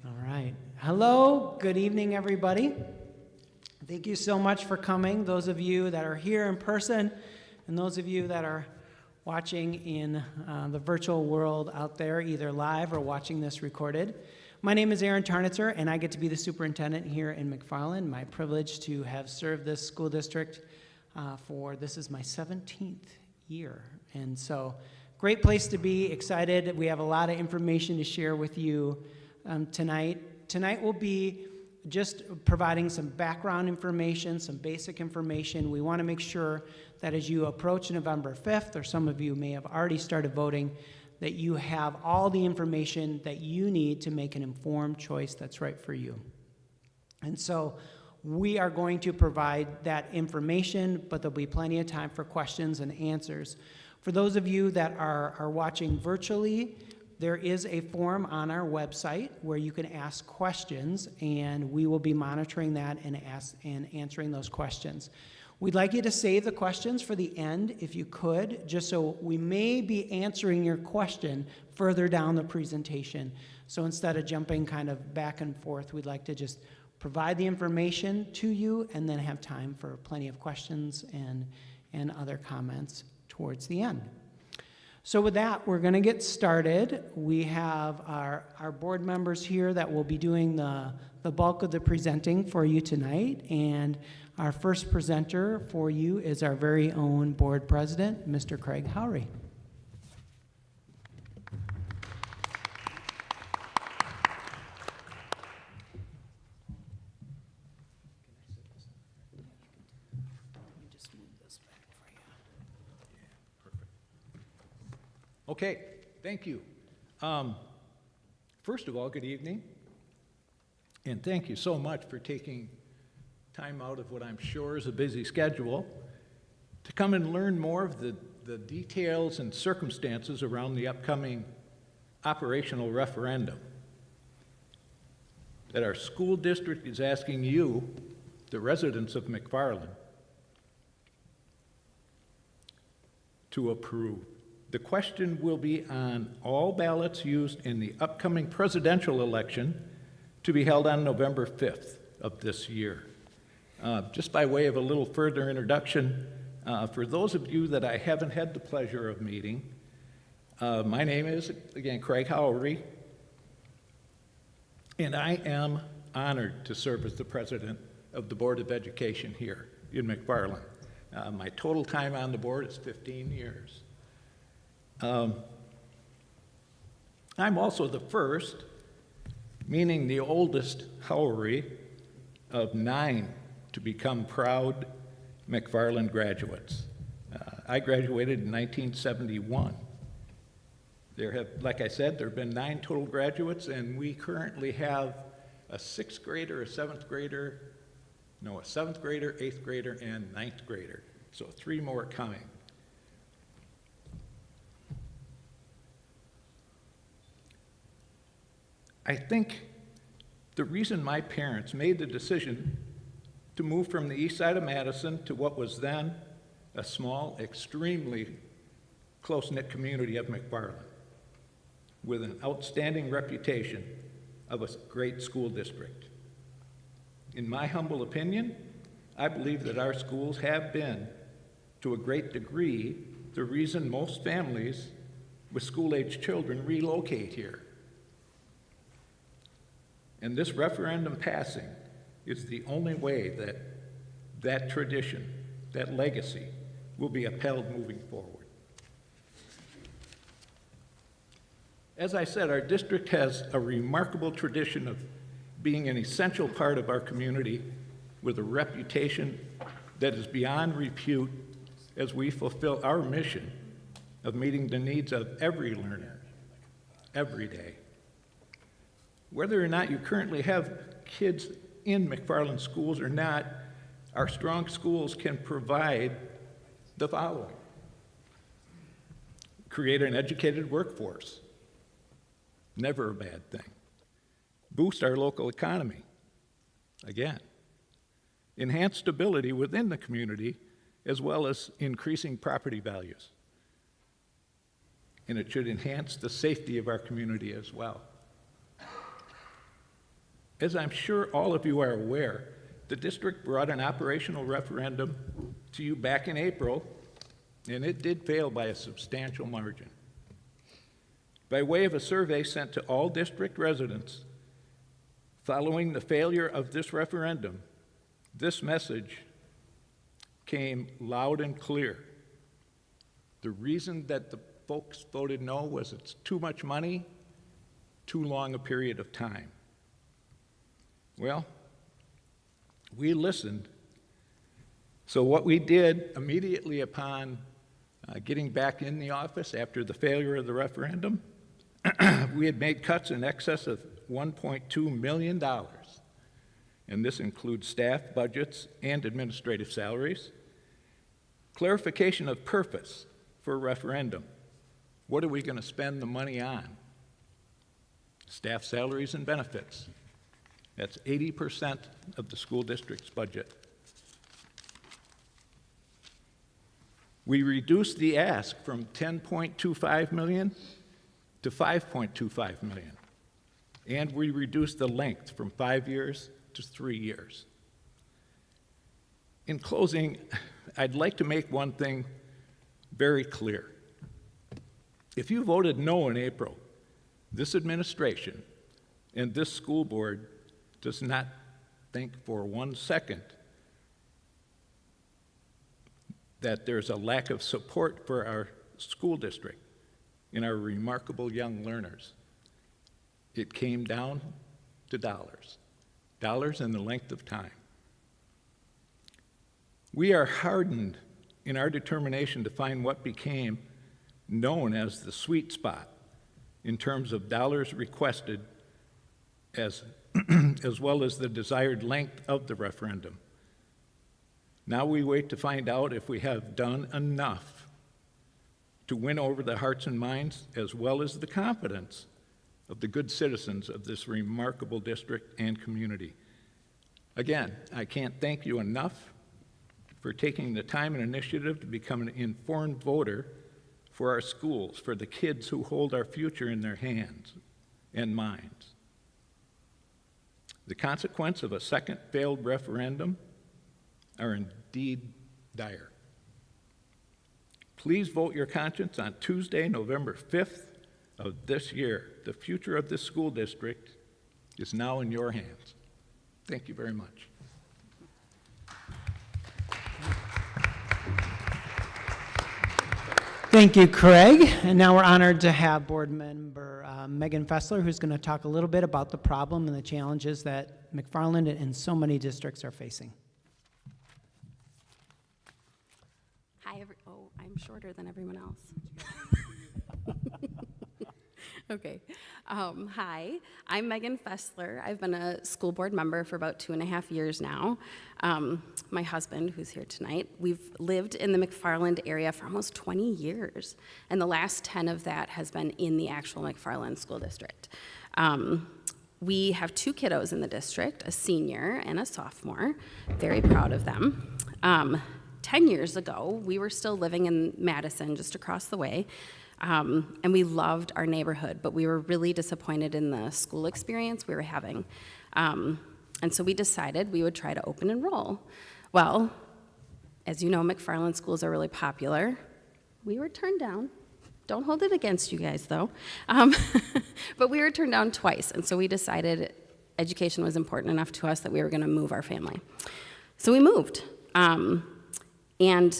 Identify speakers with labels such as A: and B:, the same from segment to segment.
A: All right. Hello. Good evening, everybody. Thank you so much for coming, those of you that are here in person and those of you that are watching in the virtual world out there, either live or watching this recorded. My name is Aaron Tarnitzer, and I get to be the superintendent here in McFarland. My privilege to have served this school district this is my 17th year. And so, great place to be, excited. We have a lot of information to share with you tonight. Tonight will be just providing some background information, some basic information. We want to make sure that as you approach November 5th, or some of you may have already started voting, that you have all the information that you need to make an informed choice that's right for you. And so we are going to provide that information, but there'll be plenty of time for questions and answers. For those of you that are watching virtually, there is a form on our website where you can ask questions, and we will be monitoring that and answering those questions. We'd like you to save the questions for the end, if you could, just so we may be answering your question further down the presentation. So instead of jumping kind of back and forth, we'd like to just provide the information to you and then have time for plenty of questions and other comments towards the end. So with that, we're going to get started. We have our board members here that will be doing the bulk of the presenting for you tonight. And our first presenter for you is our very own board president, Mr. Craig Howry.
B: Okay, thank you. First of all, good evening, and thank you so much for taking time out of what I'm sure is a busy schedule to come and learn more of the details and circumstances around the upcoming operational referendum that our school district is asking you, the residents of McFarland, to approve. The question will be on all ballots used in the upcoming presidential election to be held on November 5th of this year. Just by way of a little further introduction, for those of you that I haven't had the pleasure of meeting, my name is, again, Craig Howry, and I am honored to serve as the president of the Board of Education here in McFarland. My total time on the board is 15 years. I'm also the first, meaning the oldest Howry of 9 to become proud McFarland graduates. I graduated in 1971. Like I said, there have been 9 total graduates, and we currently have a 6th grader, a 7th grader, a 7th grader, 8th grader, and 9th grader. So 3 more coming. I think the reason my parents made the decision to move from the east side of Madison to what was then a small, extremely close-knit community of McFarland with an outstanding reputation of a great school district. In my humble opinion, I believe that our schools have been, to a great degree, the reason most families with school-age children relocate here. And this referendum passing is the only way that that tradition, that legacy, will be upheld moving forward. As I said, our district has a remarkable tradition of being an essential part of our community with a reputation that is beyond repute as we fulfill our mission of meeting the needs of every learner, every day. Whether or not you currently have kids in McFarland schools or not, our strong schools can provide the following: create an educated workforce, never a bad thing; boost our local economy, again; enhance stability within the community, as well as increasing property values; and it should enhance the safety of our community as well. As I'm sure all of you are aware, the district brought an operational referendum to you back in April, and it did fail by a substantial margin. By way of a survey sent to all district residents, following the failure of this referendum, this message came loud and clear. The reason that the folks voted no was it's too much money, too long a period of time. Well, we listened. So what we did immediately upon getting back in the office after the failure of the referendum, we had made cuts in excess of $1.2 million. And this includes staff budgets and administrative salaries. Clarification of purpose for a referendum. What are we going to spend the money on? Staff salaries and benefits. That's 80% of the school district's budget. We reduced the ask from $10.25 million to $5.25 million. And we reduced the length from 5 years to 3 years. In closing, I'd like to make one thing very clear. If you voted no in April, this administration and this school board does not think for 1 second that there's a lack of support for our school district and our remarkable young learners. It came down to dollars and the length of time. We are hardened in our determination to find what became known as the sweet spot in terms of dollars requested as well as the desired length of the referendum. Now we wait to find out if we have done enough to win over the hearts and minds as well as the confidence of the good citizens of this remarkable district and community. Again, I can't thank you enough for taking the time and initiative to become an informed voter for our schools, for the kids who hold our future in their hands and minds. The consequence of a second failed referendum are indeed dire. Please vote your conscience on Tuesday, November 5th of this year. The future of this school district is now in your hands. Thank you very much.
A: Thank you, Craig. And now we're honored to have board member Megan Fessler, who's going to talk a little bit about the problem and the challenges that McFarland and so many districts are facing.
C: Hi, oh, I'm shorter than everyone else. Okay. Hi, I'm Megan Fessler. I've been a school board member for about 2.5 years now. My husband, who's here tonight, we've lived in the McFarland area for almost 20 years, and the last 10 of that has been in the actual McFarland School District. We have 2 kiddos in the district, a senior and a sophomore. Very proud of them. 10 years ago, we were still living in Madison, just across the way. And we loved our neighborhood, but we were really disappointed in the school experience we were having. And so we decided we would try to open enroll. Well, as you know, McFarland schools are really popular. We were turned down. Don't hold it against you guys, though. But we were turned down twice, and so we decided education was important enough to us that we were going to move our family. So we moved, and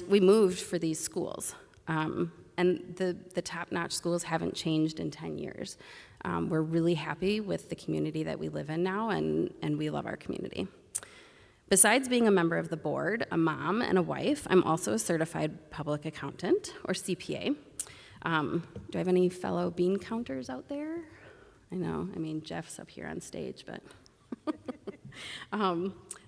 C: we moved for these schools. And the top-notch schools haven't changed in 10 years. We're really happy with the community that we live in now, and we love our community. Besides being a member of the board, a mom, and a wife, I'm also a certified public accountant, or CPA. Do I have any fellow bean counters out there? I know, I mean, Jeff's up here on stage, but...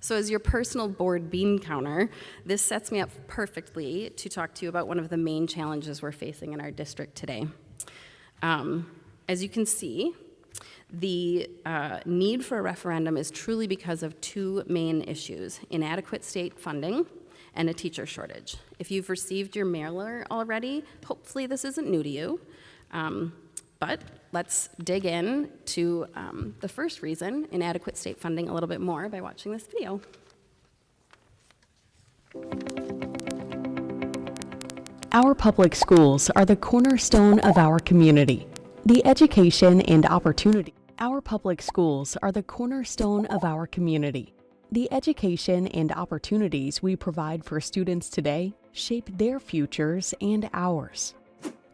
C: So as your personal board bean counter, this sets me up perfectly to talk to you about one of the main challenges we're facing in our district today. As you can see, the need for a referendum is truly because of 2 main issues: inadequate state funding and a teacher shortage. If you've received your mailer already, hopefully this isn't new to you. But let's dig in to the first reason, inadequate state funding, a little bit more by watching this video.
D: Our public schools are the cornerstone of our community. The education and opportunity. Our public schools are the cornerstone of our community. The education and opportunities we provide for students today shape their futures and ours.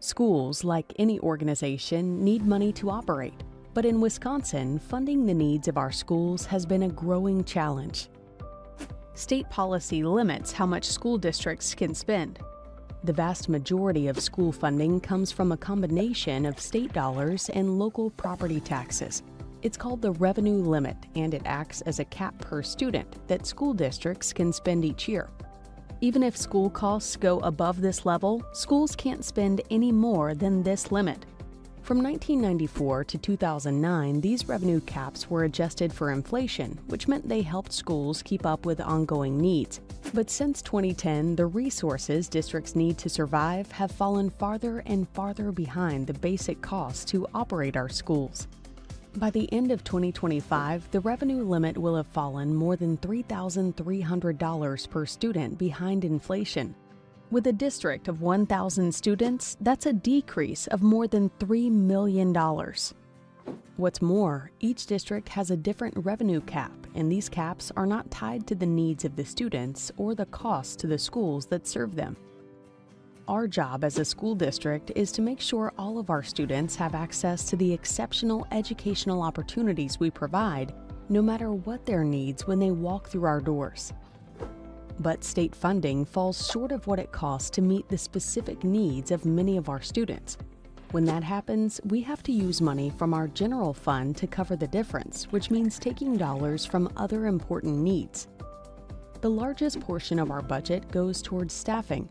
D: Schools, like any organization, need money to operate. But in Wisconsin, funding the needs of our schools has been a growing challenge. State policy limits how much school districts can spend. The vast majority of school funding comes from a combination of state dollars and local property taxes. It's called the revenue limit, and it acts as a cap per student that school districts can spend each year. Even if school costs go above this level, schools can't spend any more than this limit. From 1994 to 2009, these revenue caps were adjusted for inflation, which meant they helped schools keep up with ongoing needs. But since 2010, the resources districts need to survive have fallen farther and farther behind the basic costs to operate our schools. By the end of 2025, the revenue limit will have fallen more than $3,300 per student behind inflation. With a district of 1,000 students, that's a decrease of more than $3 million. What's more, each district has a different revenue cap, and these caps are not tied to the needs of the students or the costs to the schools that serve them. Our job as a school district is to make sure all of our students have access to the exceptional educational opportunities we provide, no matter what their needs when they walk through our doors. But state funding falls short of what it costs to meet the specific needs of many of our students. When that happens, we have to use money from our general fund to cover the difference, which means taking dollars from other important needs. The largest portion of our budget goes towards staffing.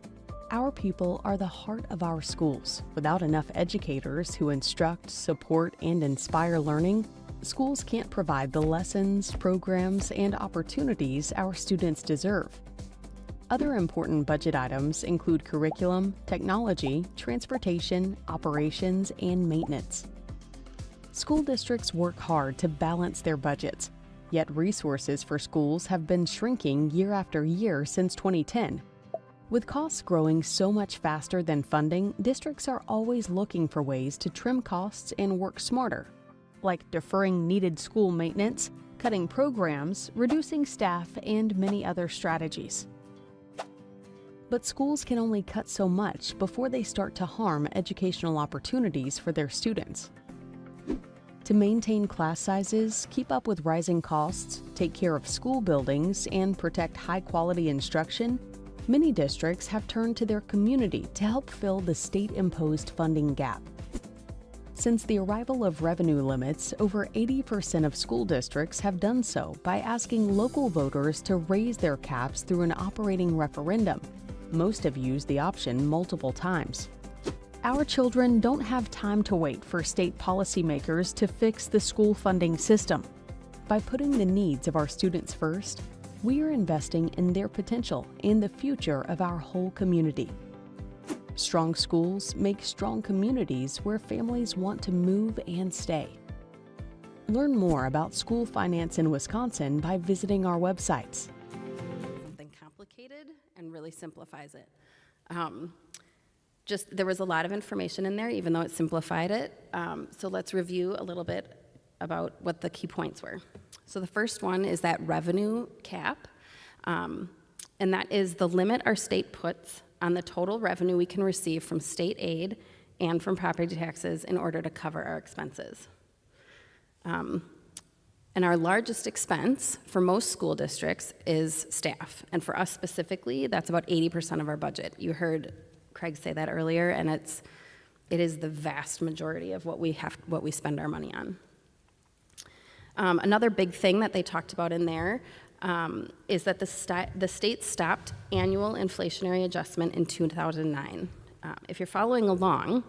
D: Our people are the heart of our schools. Without enough educators who instruct, support, and inspire learning, schools can't provide the lessons, programs, and opportunities our students deserve. Other important budget items include curriculum, technology, transportation, operations, and maintenance. School districts work hard to balance their budgets, yet resources for schools have been shrinking year after year since 2010. With costs growing so much faster than funding, districts are always looking for ways to trim costs and work smarter, like deferring needed school maintenance, cutting programs, reducing staff, and many other strategies. But schools can only cut so much before they start to harm educational opportunities for their students. To maintain class sizes, keep up with rising costs, take care of school buildings, and protect high-quality instruction, many districts have turned to their community to help fill the state-imposed funding gap. Since the arrival of revenue limits, over 80% of school districts have done so by asking local voters to raise their caps through an operating referendum. Most have used the option multiple times. Our children don't have time to wait for state policymakers to fix the school funding system. By putting the needs of our students first, we are investing in their potential and the future of our whole community. Strong schools make strong communities where families want to move and stay. Learn more about school finance in Wisconsin by visiting our websites.
C: Something complicated and really simplifies it. There was a lot of information in there, even though it simplified it. So let's review a little bit about what the key points were. So the first one is that revenue cap, and that is the limit our state puts on the total revenue we can receive from state aid and from property taxes in order to cover our expenses. And our largest expense for most school districts is staff. And for us specifically, that's about 80% of our budget. You heard Craig say that earlier, and it is the vast majority of what we spend our money on. Another big thing that they talked about in there is that the state stopped annual inflationary adjustment in 2009. If you're following along,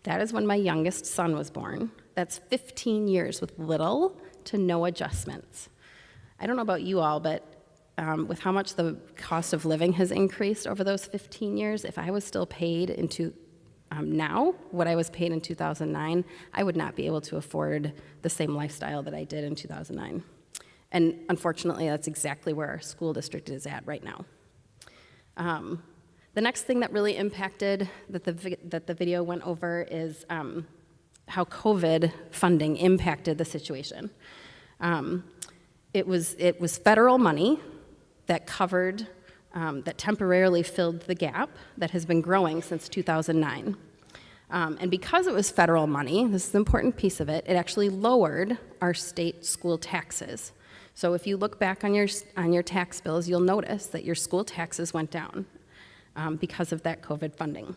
C: that is when my youngest son was born. That's 15 years with little to no adjustments. I don't know about you all, but with how much the cost of living has increased over those 15 years, if I was still paid into now, what I was paid in 2009, I would not be able to afford the same lifestyle that I did in 2009. And unfortunately, that's exactly where our school district is at right now. The next thing that really impacted that the video went over is how COVID funding impacted the situation. It was federal money that covered, that temporarily filled the gap that has been growing since 2009. And because it was federal money, this is an important piece of it, it actually lowered our state school taxes. So if you look back on your tax bills, you'll notice that your school taxes went down because of that COVID funding.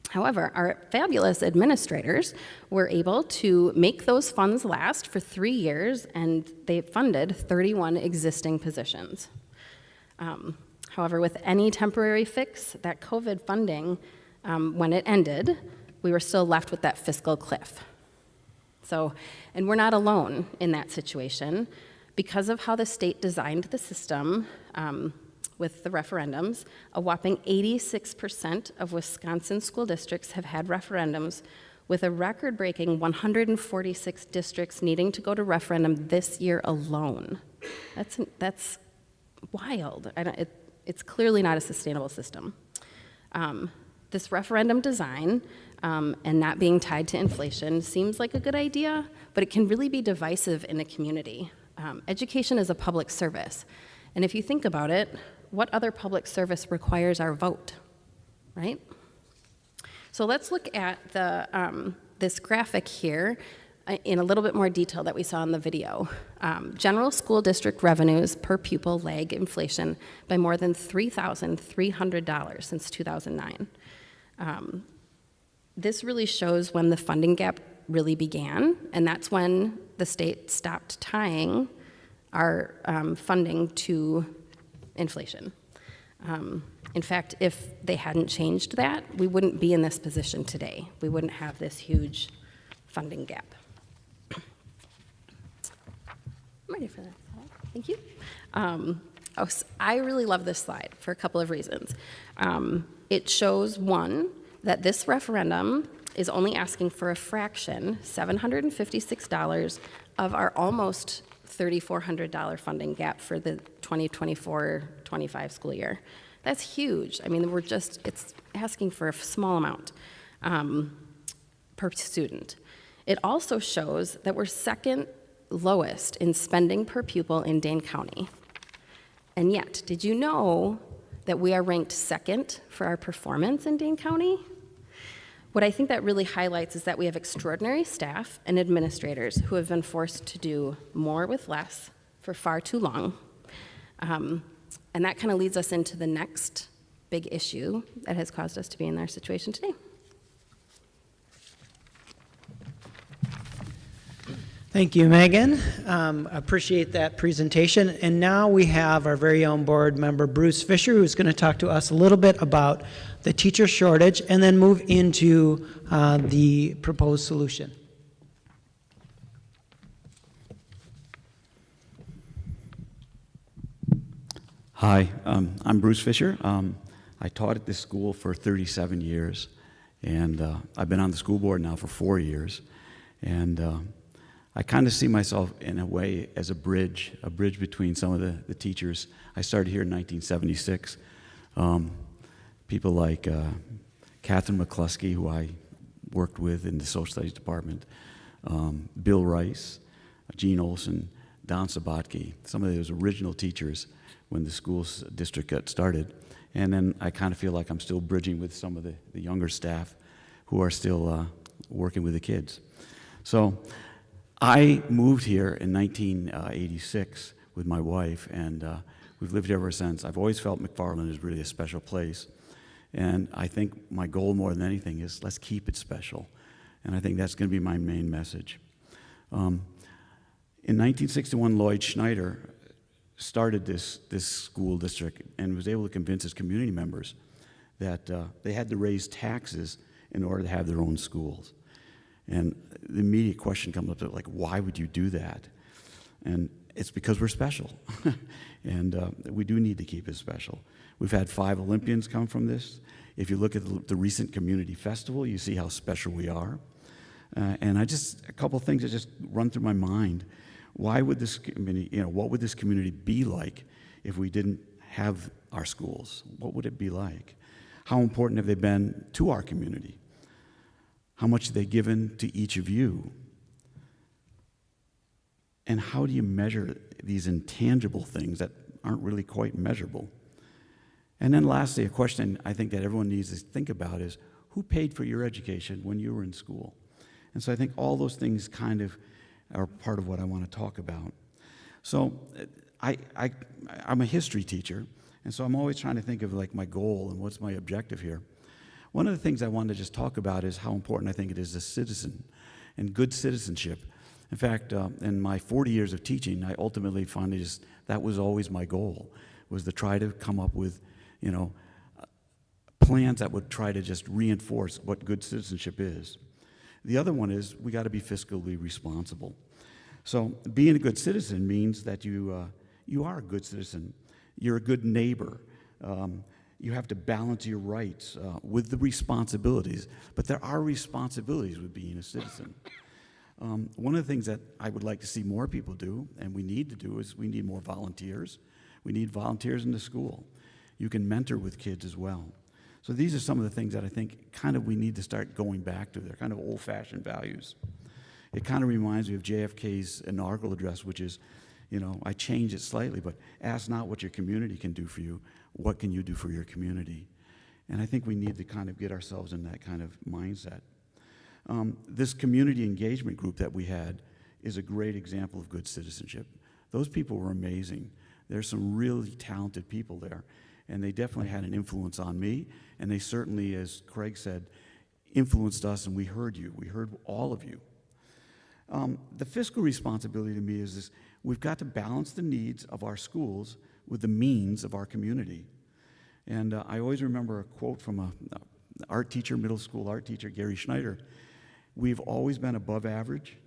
C: However, our fabulous administrators were able to make those funds last for 3 years, and they funded 31 existing positions. However, with any temporary fix, that COVID funding, when it ended, we were still left with that fiscal cliff. So, and we're not alone in that situation. Because of how the state designed the system, with the referendums, a whopping 86% of Wisconsin school districts have had referendums, with a record-breaking 146 districts needing to go to referendum this year alone. That's wild. It's clearly not a sustainable system. This referendum design and not being tied to inflation seems like a good idea, but it can really be divisive in a community. Education is a public service, and if you think about it, what other public service requires our vote, right? So let's look at this graphic here in a little bit more detail that we saw in the video. General school district revenues per pupil lag inflation by more than $3,300 since 2009. This really shows when the funding gap really began, and that's when the state stopped tying our funding to inflation. In fact, if they hadn't changed that, we wouldn't be in this position today. We wouldn't have this huge funding gap. I'm ready for that slide. Thank you. I really love this slide for a couple of reasons. It shows, one, that this referendum is only asking for a fraction, $756, of our almost $3,400 funding gap for the 2024-25 school year. That's huge. I mean, it's asking for a small amount per student. It also shows that we're second lowest in spending per pupil in Dane County. And yet, did you know that we are ranked second for our performance in Dane County? What I think that really highlights is that we have extraordinary staff and administrators who have been forced to do more with less for far too long. And that kind of leads us into the next big issue that has caused us to be in our situation today.
A: Thank you, Megan. Appreciate that presentation. And now we have our very own board member, Bruce Fisher, who's going to talk to us a little bit about the teacher shortage and then move into the proposed solution.
E: Hi, I'm Bruce Fisher. I taught at this school for 37 years, and I've been on the school board now for 4 years. And I kind of see myself in a way as a bridge between some of the teachers. I started here in 1976. People like Catherine McCluskey, who I worked with in the social studies department, Bill Rice, Gene Olson, Don Sabatke, some of those original teachers when the school district got started. And then I kind of feel like I'm still bridging with some of the younger staff who are still working with the kids. So I moved here in 1986 with my wife, and we've lived here ever since. I've always felt McFarland is really a special place. And I think my goal more than anything is let's keep it special. And I think that's going to be my main message. In 1961, Lloyd Schneider started this school district and was able to convince his community members that they had to raise taxes in order to have their own schools. And the immediate question comes up, like, why would you do that? And it's because we're special. And we do need to keep it special. We've had 5 Olympians come from this. If you look at the recent community festival, you see how special we are. And a couple things that just run through my mind. Why would this community, what would this community be like if we didn't have our schools? What would it be like? How important have they been to our community? How much have they given to each of you? And how do you measure these intangible things that aren't really quite measurable? And then lastly, a question I think that everyone needs to think about is, who paid for your education when you were in school? And so I think all those things kind of are part of what I want to talk about. So I'm a history teacher, and so I'm always trying to think of like my goal and what's my objective here. One of the things I wanted to just talk about is how important I think it is as a citizen and good citizenship. In fact, in my 40 years of teaching, I ultimately finally that was always my goal, was to try to come up with, plans that would try to just reinforce what good citizenship is. The other one is we got to be fiscally responsible. So being a good citizen means that you are a good citizen. You're a good neighbor. You have to balance your rights with the responsibilities, but there are responsibilities with being a citizen. One of the things that I would like to see more people do, and we need to do, is we need more volunteers. We need volunteers in the school. You can mentor with kids as well. So these are some of the things that I think kind of we need to start going back to. They're kind of old-fashioned values. It kind of reminds me of JFK's inaugural address, which is, I changed it slightly, but ask not what your community can do for you, what can you do for your community? And I think we need to kind of get ourselves in that kind of mindset. This community engagement group that we had is a great example of good citizenship. Those people were amazing. There's some really talented people there, and they definitely had an influence on me, and they certainly, as Craig said, influenced us, and we heard you. We heard all of you. The fiscal responsibility to me is this: we've got to balance the needs of our schools with the means of our community. And I always remember a quote from an art teacher, middle school art teacher, Gary Schneider. We've always been above average.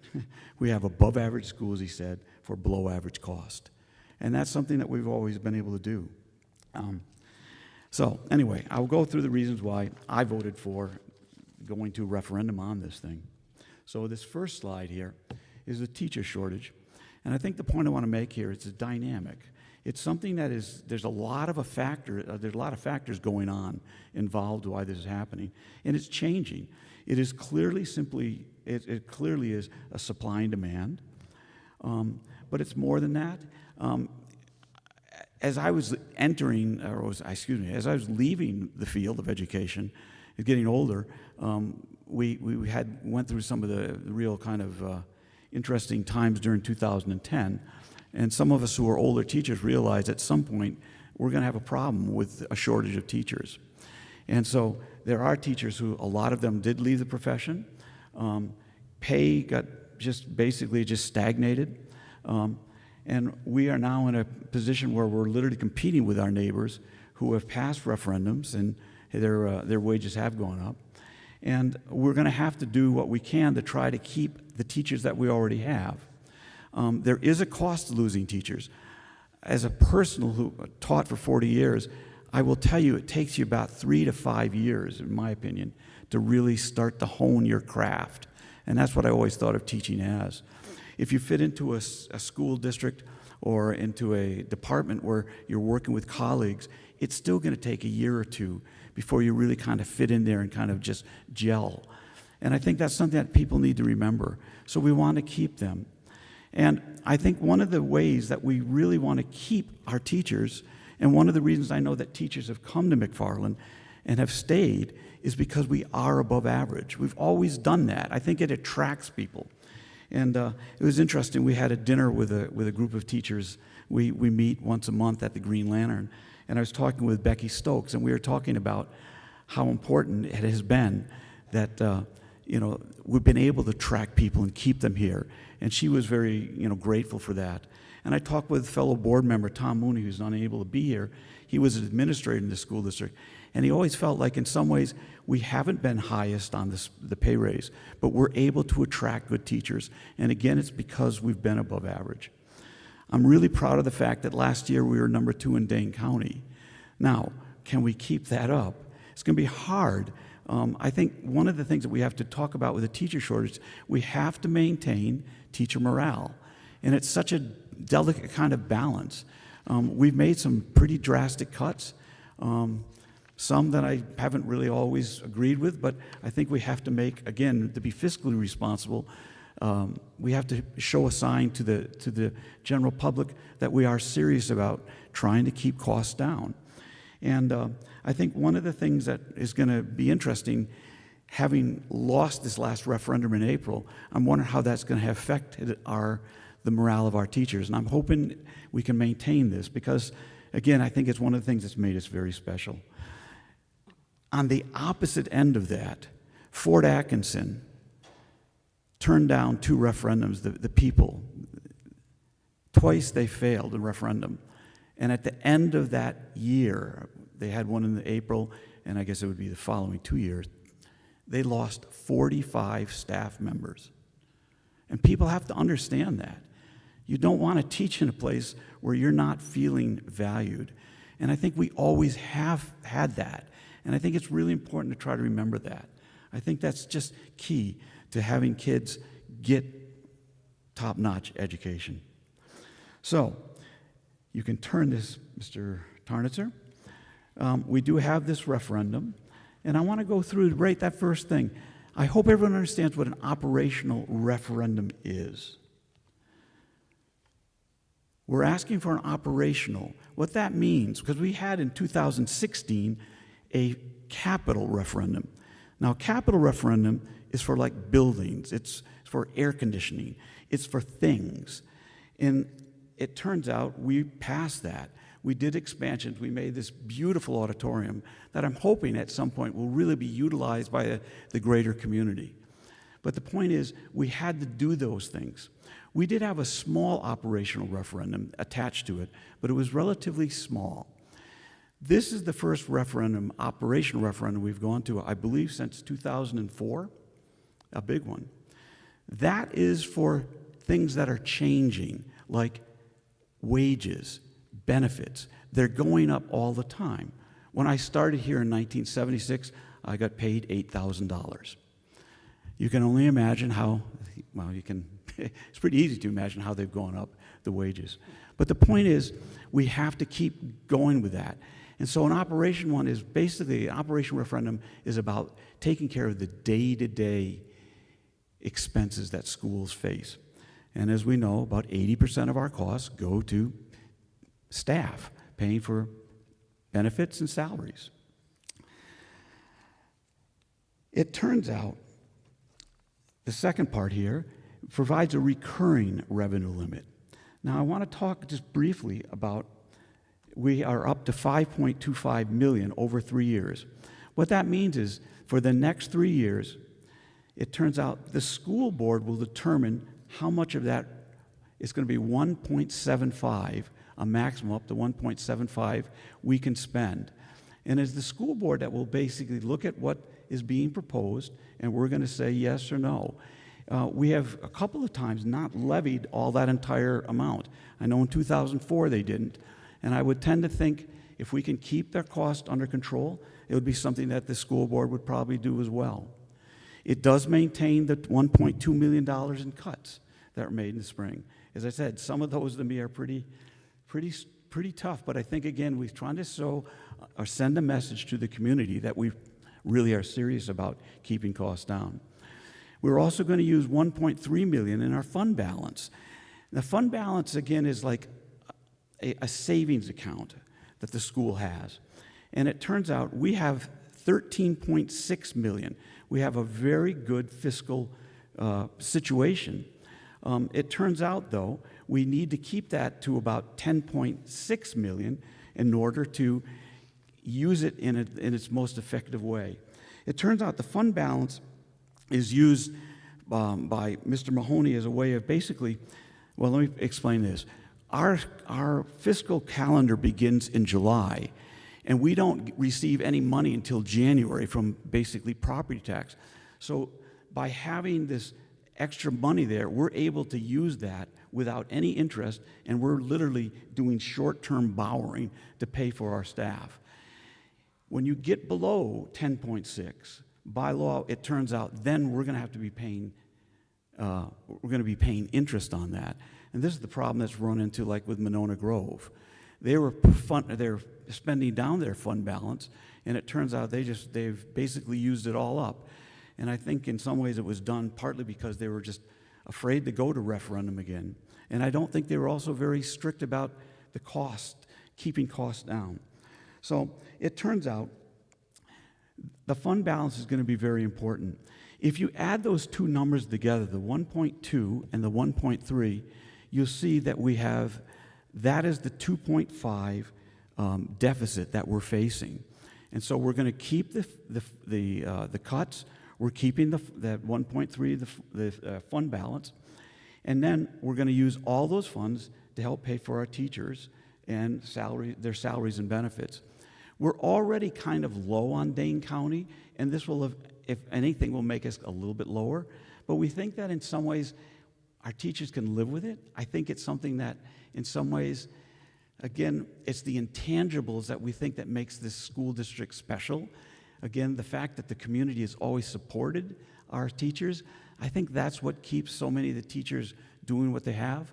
E: We have above average schools, he said, for below average cost. And that's something that we've always been able to do. So anyway, I'll go through the reasons why I voted for going to a referendum on this thing. So this first slide here is the teacher shortage. And I think the point I want to make here is it's dynamic. It's something that is, there's a lot of factors going on involved why this is happening. And it's changing. It is clearly it clearly is a supply and demand. But it's more than that. As I was as I was leaving the field of education, getting older, we went through some of the real kind of interesting times during 2010, and some of us who are older teachers realized at some point we're going to have a problem with a shortage of teachers. And so there are teachers who, a lot of them did leave the profession. Pay got basically stagnated. And we are now in a position where we're literally competing with our neighbors who have passed referendums, and their wages have gone up. And we're going to have to do what we can to try to keep the teachers that we already have. There is a cost to losing teachers. As a person who taught for 40 years, I will tell you it takes you about 3 to 5 years, in my opinion, to really start to hone your craft. And that's what I always thought of teaching as. If you fit into a school district or into a department where you're working with colleagues, it's still going to take a year or two before you really kind of fit in there and kind of just gel. And I think that's something that people need to remember. So we want to keep them. And I think one of the ways that we really want to keep our teachers, and one of the reasons I know that teachers have come to McFarland and have stayed, is because we are above average. We've always done that. I think it attracts people. And it was interesting. We had a dinner with a group of teachers. We meet once a month at the Green Lantern. And I was talking with Becky Stokes, and we were talking about how important it has been that we've been able to attract people and keep them here. And she was very grateful for that. And I talked with fellow board member Tom Mooney, who's unable to be here. He was an administrator in the school district, and he always felt like in some ways we haven't been highest on the pay raise, but we're able to attract good teachers. And again, it's because we've been above average. I'm really proud of the fact that last year we were number 2 in Dane County. Now, can we keep that up? It's going to be hard. I think one of the things that we have to talk about with the teacher shortage, we have to maintain teacher morale. And it's such a delicate kind of balance. We've made some pretty drastic cuts, some that I haven't really always agreed with, but I think we have to make, again, to be fiscally responsible, we have to show a sign to the general public that we are serious about trying to keep costs down. And I think one of the things that is going to be interesting, having lost this last referendum in April, I'm wondering how that's going to have affected the morale of our teachers. And I'm hoping we can maintain this because, again, I think it's one of the things that's made us very special. On the opposite end of that, Fort Atkinson turned down 2 referendums, the people. Twice they failed a referendum. And at the end of that year, they had one in April, and I guess it would be the following 2 years, they lost 45 staff members. And people have to understand that. You don't want to teach in a place where you're not feeling valued. And I think we always have had that. And I think it's really important to try to remember that. I think that's just key to having kids get top-notch education. So, you can turn this, Mr. Tarnitzer. We do have this referendum, and I want to go through right that first thing. I hope everyone understands what an operational referendum is. We're asking for an operational. What that means, because we had in 2016 a capital referendum. Now, capital referendum is for like buildings, it's for air conditioning, it's for things. And it turns out we passed that. We did expansions. We made this beautiful auditorium that I'm hoping at some point will really be utilized by the greater community. But the point is, we had to do those things. We did have a small operational referendum attached to it, but it was relatively small. This is the first referendum, operational referendum we've gone to, I believe, since 2004, a big one. That is for things that are changing, like wages, benefits. They're going up all the time. When I started here in 1976, I got paid $8,000. You can only imagine how, well, it's pretty easy to imagine how they've gone up, the wages. But the point is, we have to keep going with that. And so an operation one is basically, an operation referendum is about taking care of the day-to-day expenses that schools face. And as we know, about 80% of our costs go to staff, paying for benefits and salaries. It turns out, the second part here provides a recurring revenue limit. Now, I want to talk just briefly about, we are up to $5.25 million over 3 years. What that means is, for the next 3 years, it turns out the school board will determine how much of that is going to be 1.75, a maximum up to 1.75 we can spend. And it's the school board that will basically look at what is being proposed, and we're going to say yes or no. We have a couple of times not levied all that entire amount. I know in 2004 they didn't, and I would tend to think if we can keep their cost under control, it would be something that the school board would probably do as well. It does maintain the $1.2 million in cuts that were made in the spring. As I said, some of those to me are pretty tough, but I think, again, we're trying to show or send a message to the community that we really are serious about keeping costs down. We're also going to use $1.3 million in our fund balance. The fund balance, again, is like a savings account that the school has. And it turns out we have $13.6 million. We have a very good fiscal situation. It turns out, though, we need to keep that to about $10.6 million in order to use it in its most effective way. It turns out the fund balance is used by Mr. Mahoney as a way of basically, well, let me explain this. Our fiscal calendar begins in July, and we don't receive any money until January from basically property tax. So by having this extra money there, we're able to use that without any interest, and we're literally doing short-term borrowing to pay for our staff. When you get below 10.6, by law, it turns out then we're going to have to be paying interest on that. And this is the problem that's run into, like with Monona Grove. They're spending down their fund balance, and it turns out they've basically used it all up. And I think in some ways it was done partly because they were just afraid to go to referendum again. And I don't think they were also very strict about the cost, keeping costs down. So it turns out the fund balance is going to be very important. If you add those two numbers together, the 1.2 and the 1.3, you'll see that that is the 2.5 deficit that we're facing. And so we're going to keep the cuts. We're keeping that 1.3, the fund balance, and then we're going to use all those funds to help pay for our teachers and their salaries and benefits. We're already kind of low on Dane County, and this will, if anything, will make us a little bit lower. But we think that in some ways our teachers can live with it. I think it's something that in some ways, again, it's the intangibles that we think that makes this school district special. Again, the fact that the community has always supported our teachers, I think that's what keeps so many of the teachers doing what they have.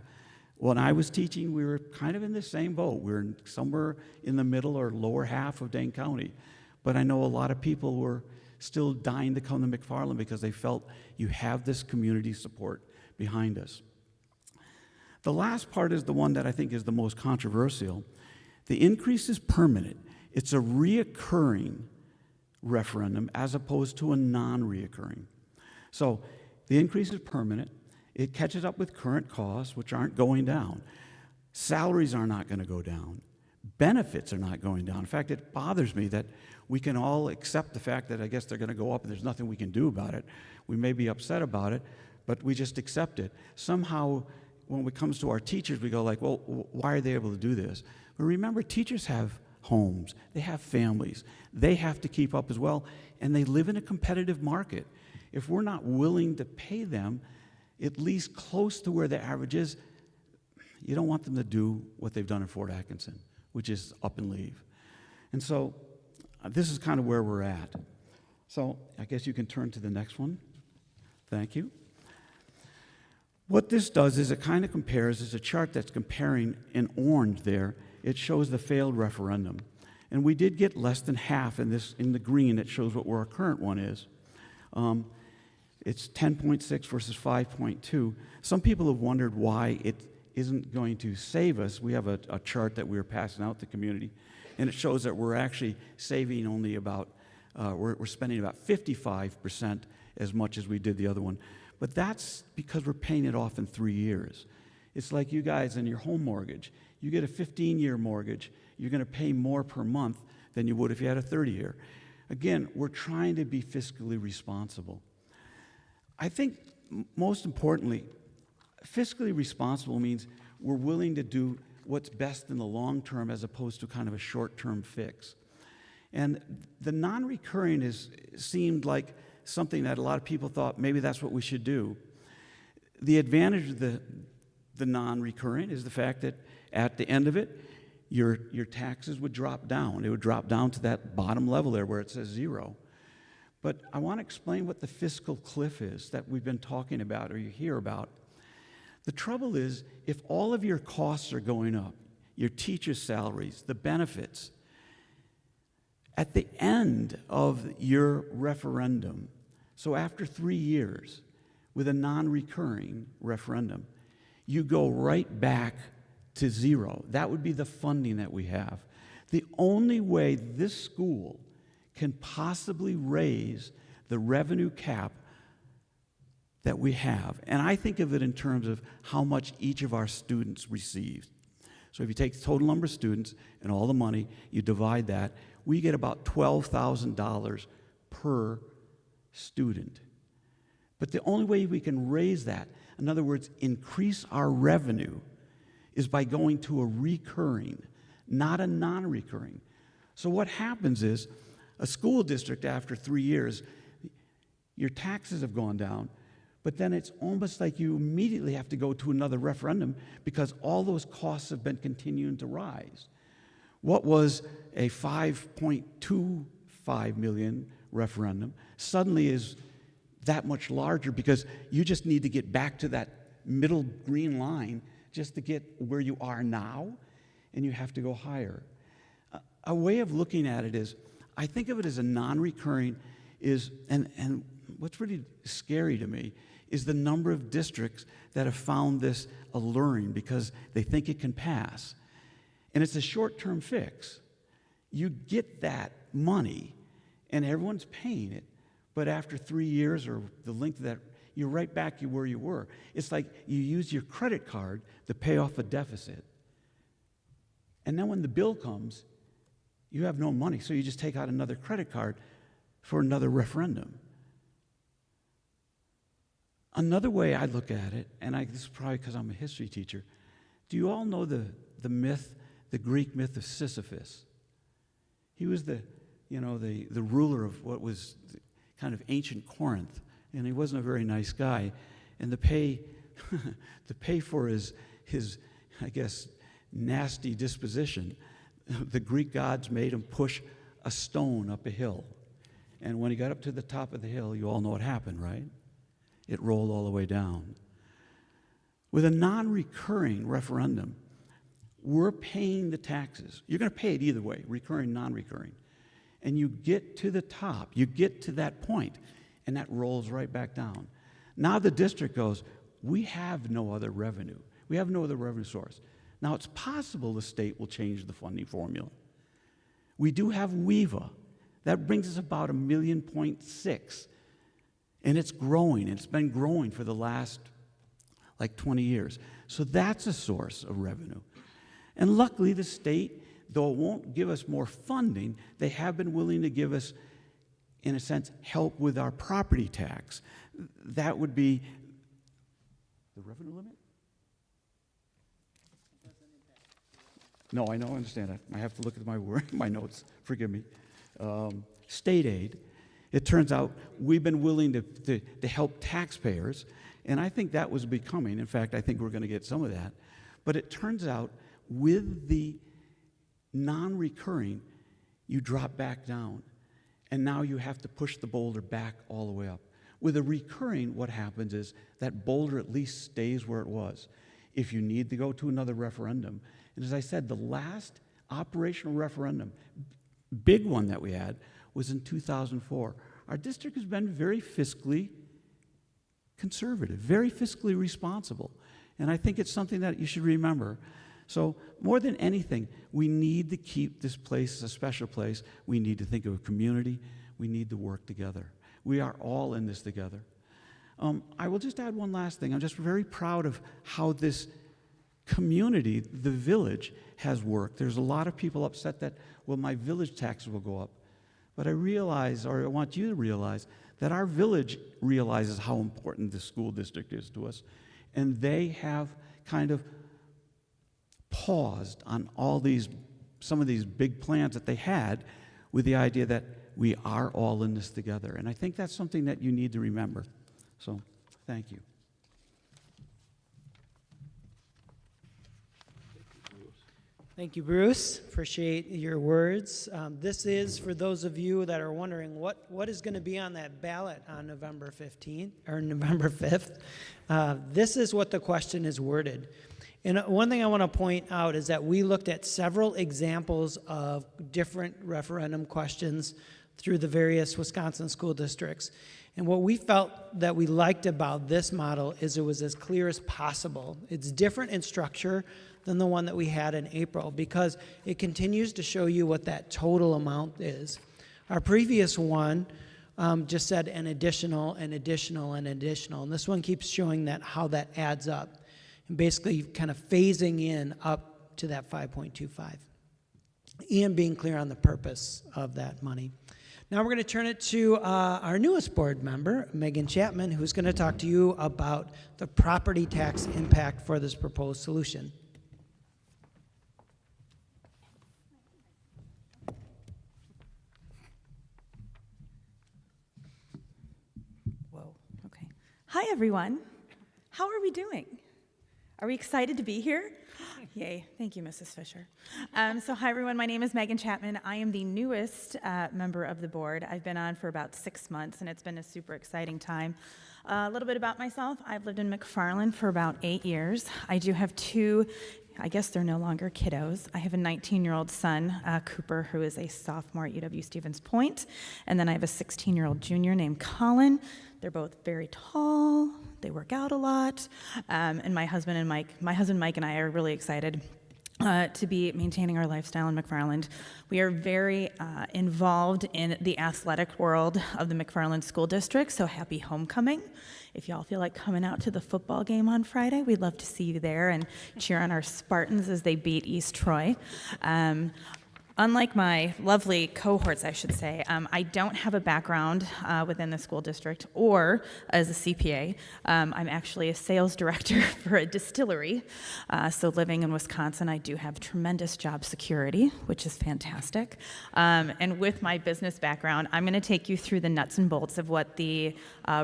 E: When I was teaching, we were kind of in the same boat. We were somewhere in the middle or lower half of Dane County. But I know a lot of people were still dying to come to McFarland because they felt you have this community support behind us. The last part is the one that I think is the most controversial. The increase is permanent. It's a reoccurring referendum as opposed to a non-reoccurring. So the increase is permanent. It catches up with current costs, which aren't going down. Salaries are not going to go down. Benefits are not going down. In fact, it bothers me that we can all accept the fact that I guess they're going to go up and there's nothing we can do about it. We may be upset about it, but we just accept it. Somehow, when it comes to our teachers, we go like, well, why are they able to do this? But remember, teachers have homes. They have families. They have to keep up as well, and they live in a competitive market. If we're not willing to pay them at least close to where the average is, you don't want them to do what they've done in Fort Atkinson, which is up and leave. And so this is kind of where we're at. So I guess you can turn to the next one. Thank you. What this does is it kind of compares, there's a chart that's comparing in orange there. It shows the failed referendum. And we did get less than half in the green. It shows what our current one is. It's 10.6 versus 5.2. Some people have wondered why it isn't going to save us. We have a chart that we were passing out to the community, and it shows that we're actually saving only about, we're spending about 55% as much as we did the other one. But that's because we're paying it off in 3 years. It's like you guys in your home mortgage. You get a 15-year mortgage, you're going to pay more per month than you would if you had a 30-year. Again, we're trying to be fiscally responsible. I think most importantly, fiscally responsible means we're willing to do what's best in the long term as opposed to kind of a short-term fix. And the non-recurring seemed like something that a lot of people thought maybe that's what we should do. The advantage of the non-recurring is the fact that at the end of it, your taxes would drop down. It would drop down to that bottom level there where it says 0. But I want to explain what the fiscal cliff is that we've been talking about or you hear about. The trouble is, if all of your costs are going up, your teachers' salaries, the benefits, at the end of your referendum, so after 3 years with a non-recurring referendum, you go right back to 0. That would be the funding that we have. The only way this school can possibly raise the revenue cap that we have, and I think of it in terms of how much each of our students receive. So if you take the total number of students and all the money, you divide that, we get about $12,000 per student. But the only way we can raise that, in other words, increase our revenue, is by going to a recurring, not a non-recurring. So what happens is, a school district after 3 years, your taxes have gone down, But then it's almost like you immediately have to go to another referendum because all those costs have been continuing to rise. What was a 5.25 million referendum suddenly is that much larger because you just need to get back to that middle green line just to get where you are now, and you have to go higher. A way of looking at it is, I think of it as a non-recurring and what's really scary to me is the number of districts that have found this alluring because they think it can pass. And it's a short-term fix. You get that money, and everyone's paying it, but after 3 years or the length of that, you're right back where you were. It's like you use your credit card to pay off a deficit. And then when the bill comes, you have no money, so you just take out another credit card for another referendum. Another way I look at it, and this is probably because I'm a history teacher, do you all know the myth, the Greek myth of Sisyphus? He was the ruler of what was kind of ancient Corinth, and he wasn't a very nice guy. And to pay for his I guess nasty disposition, the Greek gods made him push a stone up a hill. And when he got up to the top of the hill, you all know what happened, right? It rolled all the way down. With a non-recurring referendum, we're paying the taxes. You're going to pay it either way, recurring, non-recurring. And you get to the top, you get to that point, and that rolls right back down. Now the district goes, we have no other revenue. We have no other revenue source. Now it's possible the state will change the funding formula. We do have WEVA. That brings us about $1.6 million. And it's growing. It's been growing for the last 20 years. So that's a source of revenue. And luckily the state, though it won't give us more funding, they have been willing to give us, in a sense, help with our property tax. That would be the revenue limit? No, I know, I understand that. I have to look at my notes. Forgive me. State aid. It turns out we've been willing to help taxpayers, and I think that was becoming. In fact, I think we're going to get some of that. But it turns out with the non-recurring, you drop back down, and now you have to push the boulder back all the way up. With a recurring, what happens is that boulder at least stays where it was. If you need to go to another referendum, and as I said, the last operational referendum, big one that we had, was in 2004. Our district has been very fiscally conservative, very fiscally responsible, and I think it's something that you should remember. So more than anything, we need to keep this place a special place. We need to think of a community. We need to work together. We are all in this together. I will just add one last thing. I'm just very proud of how this community, the village, has worked. There's a lot of people upset that, well, my village taxes will go up. But I realize, or I want you to realize, that our village realizes how important the school district is to us. And they have kind of paused on some of these big plans that they had with the idea that we are all in this together. And I think that's something that you need to remember. So, thank you.
A: Thank you, Bruce. Appreciate your words. This is, for those of you that are wondering, what is going to be on that ballot on November 15th or November 5th. This is what the question is worded. And one thing I want to point out is that we looked at several examples of different referendum questions through the various Wisconsin school districts. And what we felt that we liked about this model is it was as clear as possible. It's different in structure than the one that we had in April because it continues to show you what that total amount is. Our previous one just said an additional, an additional, an additional. And this one keeps showing that how that adds up. And basically kind of phasing in up to that 5.25 and being clear on the purpose of that money. Now we're going to turn it to our newest board member, Megan Chapman, who's going to talk to you about the property tax impact for this proposed solution.
F: Hi, everyone. How are we doing? Are we excited to be here? Yay. Thank you, Mrs. Fisher. Hi, everyone. My name is Megan Chapman. I am the newest member of the board. I've been on for about 6 months, and it's been a super exciting time. A little bit about myself. I've lived in McFarland for about 8 years. I do have 2, I guess they're no longer kiddos. I have a 19-year-old son, Cooper, who is a sophomore at UW-Stevens Point, and then I have a 16-year-old junior named Colin. They're both very tall. They work out a lot. And my husband Mike and I are really excited to be maintaining our lifestyle in McFarland. We are very involved in the athletic world of the McFarland School District, so happy homecoming. If y'all feel like coming out to the football game on Friday, we'd love to see you there and cheer on our Spartans as they beat East Troy. Unlike my lovely cohorts, I should say, I don't have a background within the school district or as a CPA. I'm actually a sales director for a distillery. So living in Wisconsin, I do have tremendous job security, which is fantastic. And with my business background, I'm going to take you through the nuts and bolts of what the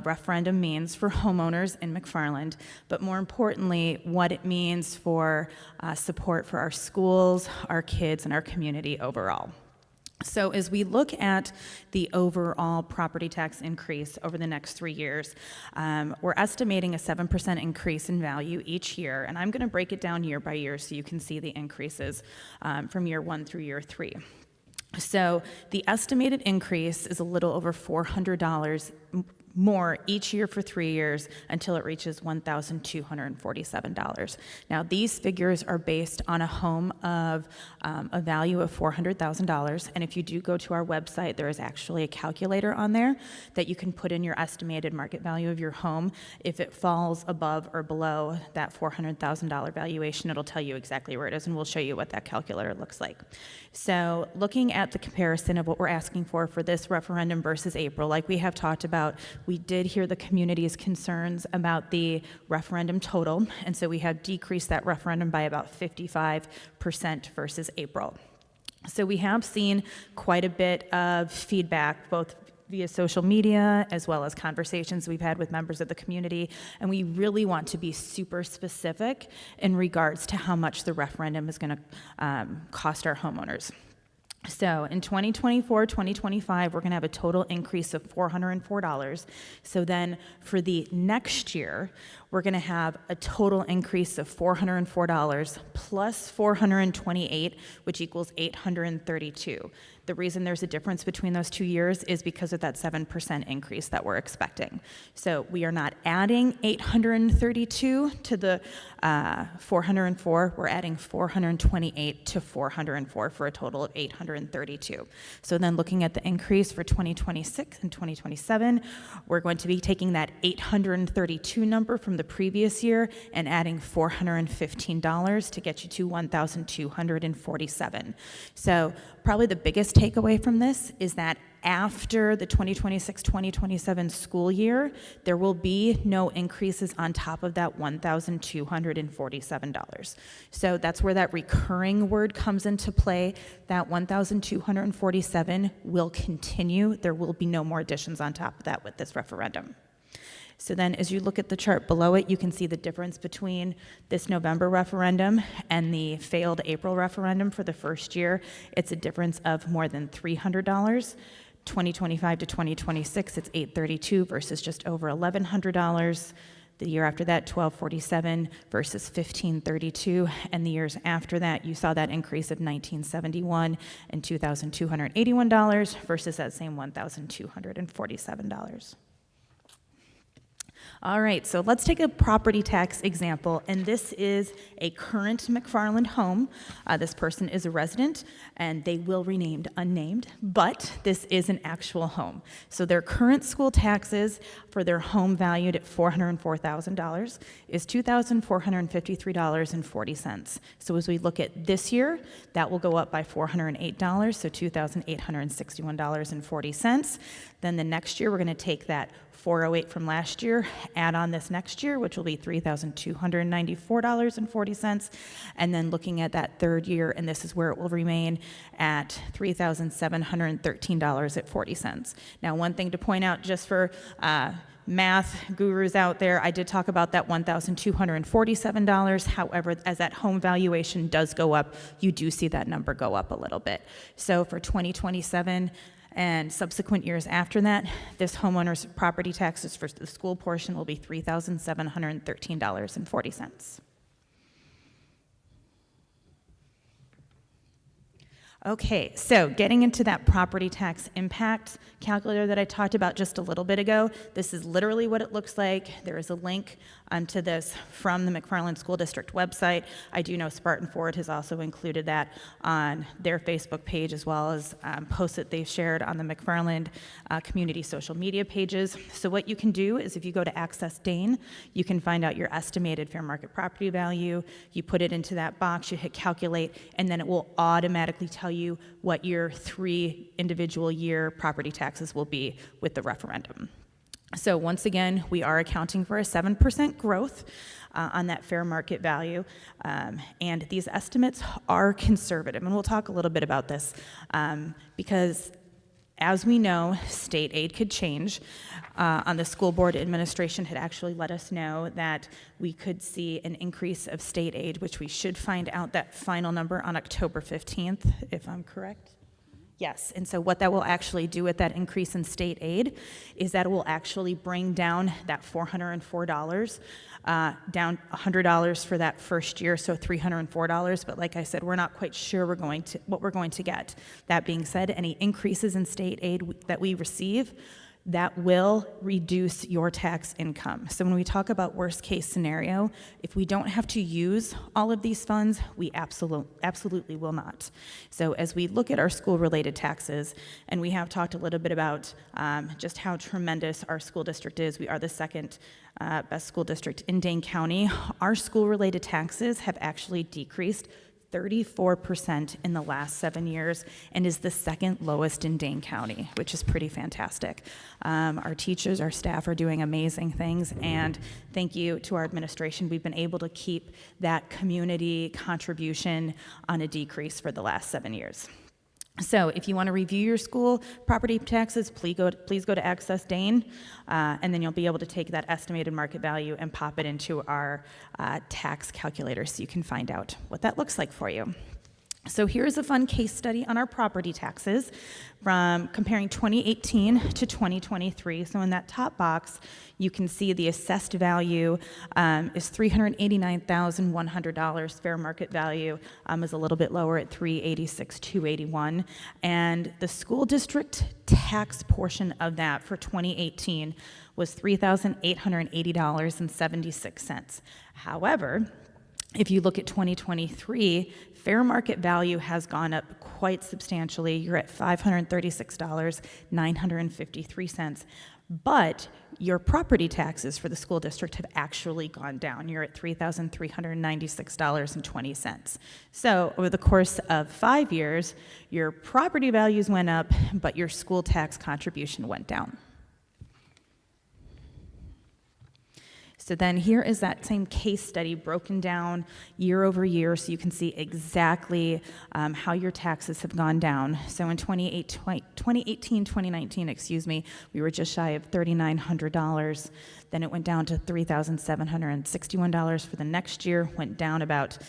F: referendum means for homeowners in McFarland, but more importantly, what it means for support for our schools, our kids, and our community overall. So as we look at the overall property tax increase over the next 3 years, we're estimating a 7% increase in value each year, and I'm going to break it down year by year so you can see the increases from year 1 through year 3. So the estimated increase is a little over $400 more each year for 3 years until it reaches $1,247. Now, these figures are based on a home of a value of $400,000, and if you do go to our website, there is actually a calculator on there that you can put in your estimated market value of your home. If it falls above or below that $400,000 valuation, it'll tell you exactly where it is, and we'll show you what that calculator looks like. So looking at the comparison of what we're asking for this referendum versus April, like we have talked about, we did hear the community's concerns about the referendum total, and so we have decreased that referendum by about 55% versus April. So we have seen quite a bit of feedback, both via social media as well as conversations we've had with members of the community, and we really want to be super specific in regards to how much the referendum is going to cost our homeowners. So in 2024, 2025, we're going to have a total increase of $404. So then for the next year, we're going to have a total increase of $404 plus $428, which equals $832. The reason there's a difference between those 2 years is because of that 7% increase that we're expecting. So we are not adding $832 to the $404. We're adding $428 to $404 for a total of $832. So then looking at the increase for 2026 and 2027, we're going to be taking that $832 number from the previous year and adding $415 to get you to $1,247. So probably the biggest takeaway from this is that after the 2026-2027 school year, there will be no increases on top of that $1,247. So that's where that recurring word comes into play. That $1,247 will continue. There will be no more additions on top of that with this referendum. So then as you look at the chart below it, you can see the difference between this November referendum and the failed April referendum for the first year. It's a difference of more than $300. 2025 to 2026, it's $832 versus just over $1,100. The year after that, $1,247 versus $1,532. And the years after that, you saw that increase of $1,971 and $2,281 versus that same $1,247. All right, so let's take a property tax example, and this is a current McFarland home. This person is a resident, and they will remain unnamed, but this is an actual home. So their current school taxes for their home valued at $404,000 is $2,453.40. So as we look at this year, that will go up by $408, so $2,861.40. Then the next year, we're going to take that $408 from last year, add on this next year, which will be $3,294.40, and then looking at that third year, and this is where it will remain at $3,713.40. Now, one thing to point out just for math gurus out there, I did talk about that $1,247. However, as that home valuation does go up, you do see that number go up a little bit. So for 2027 and subsequent years after that, this homeowner's property taxes for the school portion will be $3,713.40. Okay, so getting into that property tax impact calculator that I talked about just a little bit ago, this is literally what it looks like. There is a link to this from the McFarland School District website. I do know Spartan Ford has also included that on their Facebook page, as well as posts that they've shared on the McFarland community social media pages. So what you can do is if you go to Access Dane, you can find out your estimated fair market property value. You put it into that box, you hit calculate, and then it will automatically tell you what your 3 individual year property taxes will be with the referendum. So once again, we are accounting for a 7% growth on that fair market value, and these estimates are conservative, and we'll talk a little bit about this because as we know, state aid could change. On the school board administration had actually let us know that we could see an increase of state aid, which we should find out that final number on October 15th, if I'm correct. Yes, and so what that will actually do with that increase in state aid is that it will actually bring down that $404, down $100 for that first year, so $304. But like I said, we're not quite sure what we're going to get. That being said, any increases in state aid that we receive, that will reduce your tax income. So when we talk about worst case scenario, if we don't have to use all of these funds, we absolutely will not. So as we look at our school-related taxes, and we have talked a little bit about just how tremendous our school district is. We are the second best school district in Dane County. Our school-related taxes have actually decreased 34% in the last 7 years and is the second lowest in Dane County, which is pretty fantastic. Our teachers, our staff are doing amazing things, and thank you to our administration. We've been able to keep that community contribution on a decrease for the last 7 years. So if you want to review your school property taxes, please go to Access Dane, and then you'll be able to take that estimated market value and pop it into our tax calculator so you can find out what that looks like for you. So here's a fun case study on our property taxes from comparing 2018 to 2023. So in that top box, you can see the assessed value is $389,100. Fair market value is a little bit lower at $386,281. And the school district tax portion of that for 2018 was $3,880.76. However, if you look at 2023, fair market value has gone up quite substantially. You're at $536,953, but your property taxes for the school district have actually gone down. You're at $3,396.20. So over the course of 5 years, your property values went up, but your school tax contribution went down. So then here is that same case study broken down year over year so you can see exactly how your taxes have gone down. So in 2018-2019, we were just shy of $3,900. Then it went down to $3,761 for the next year, went down about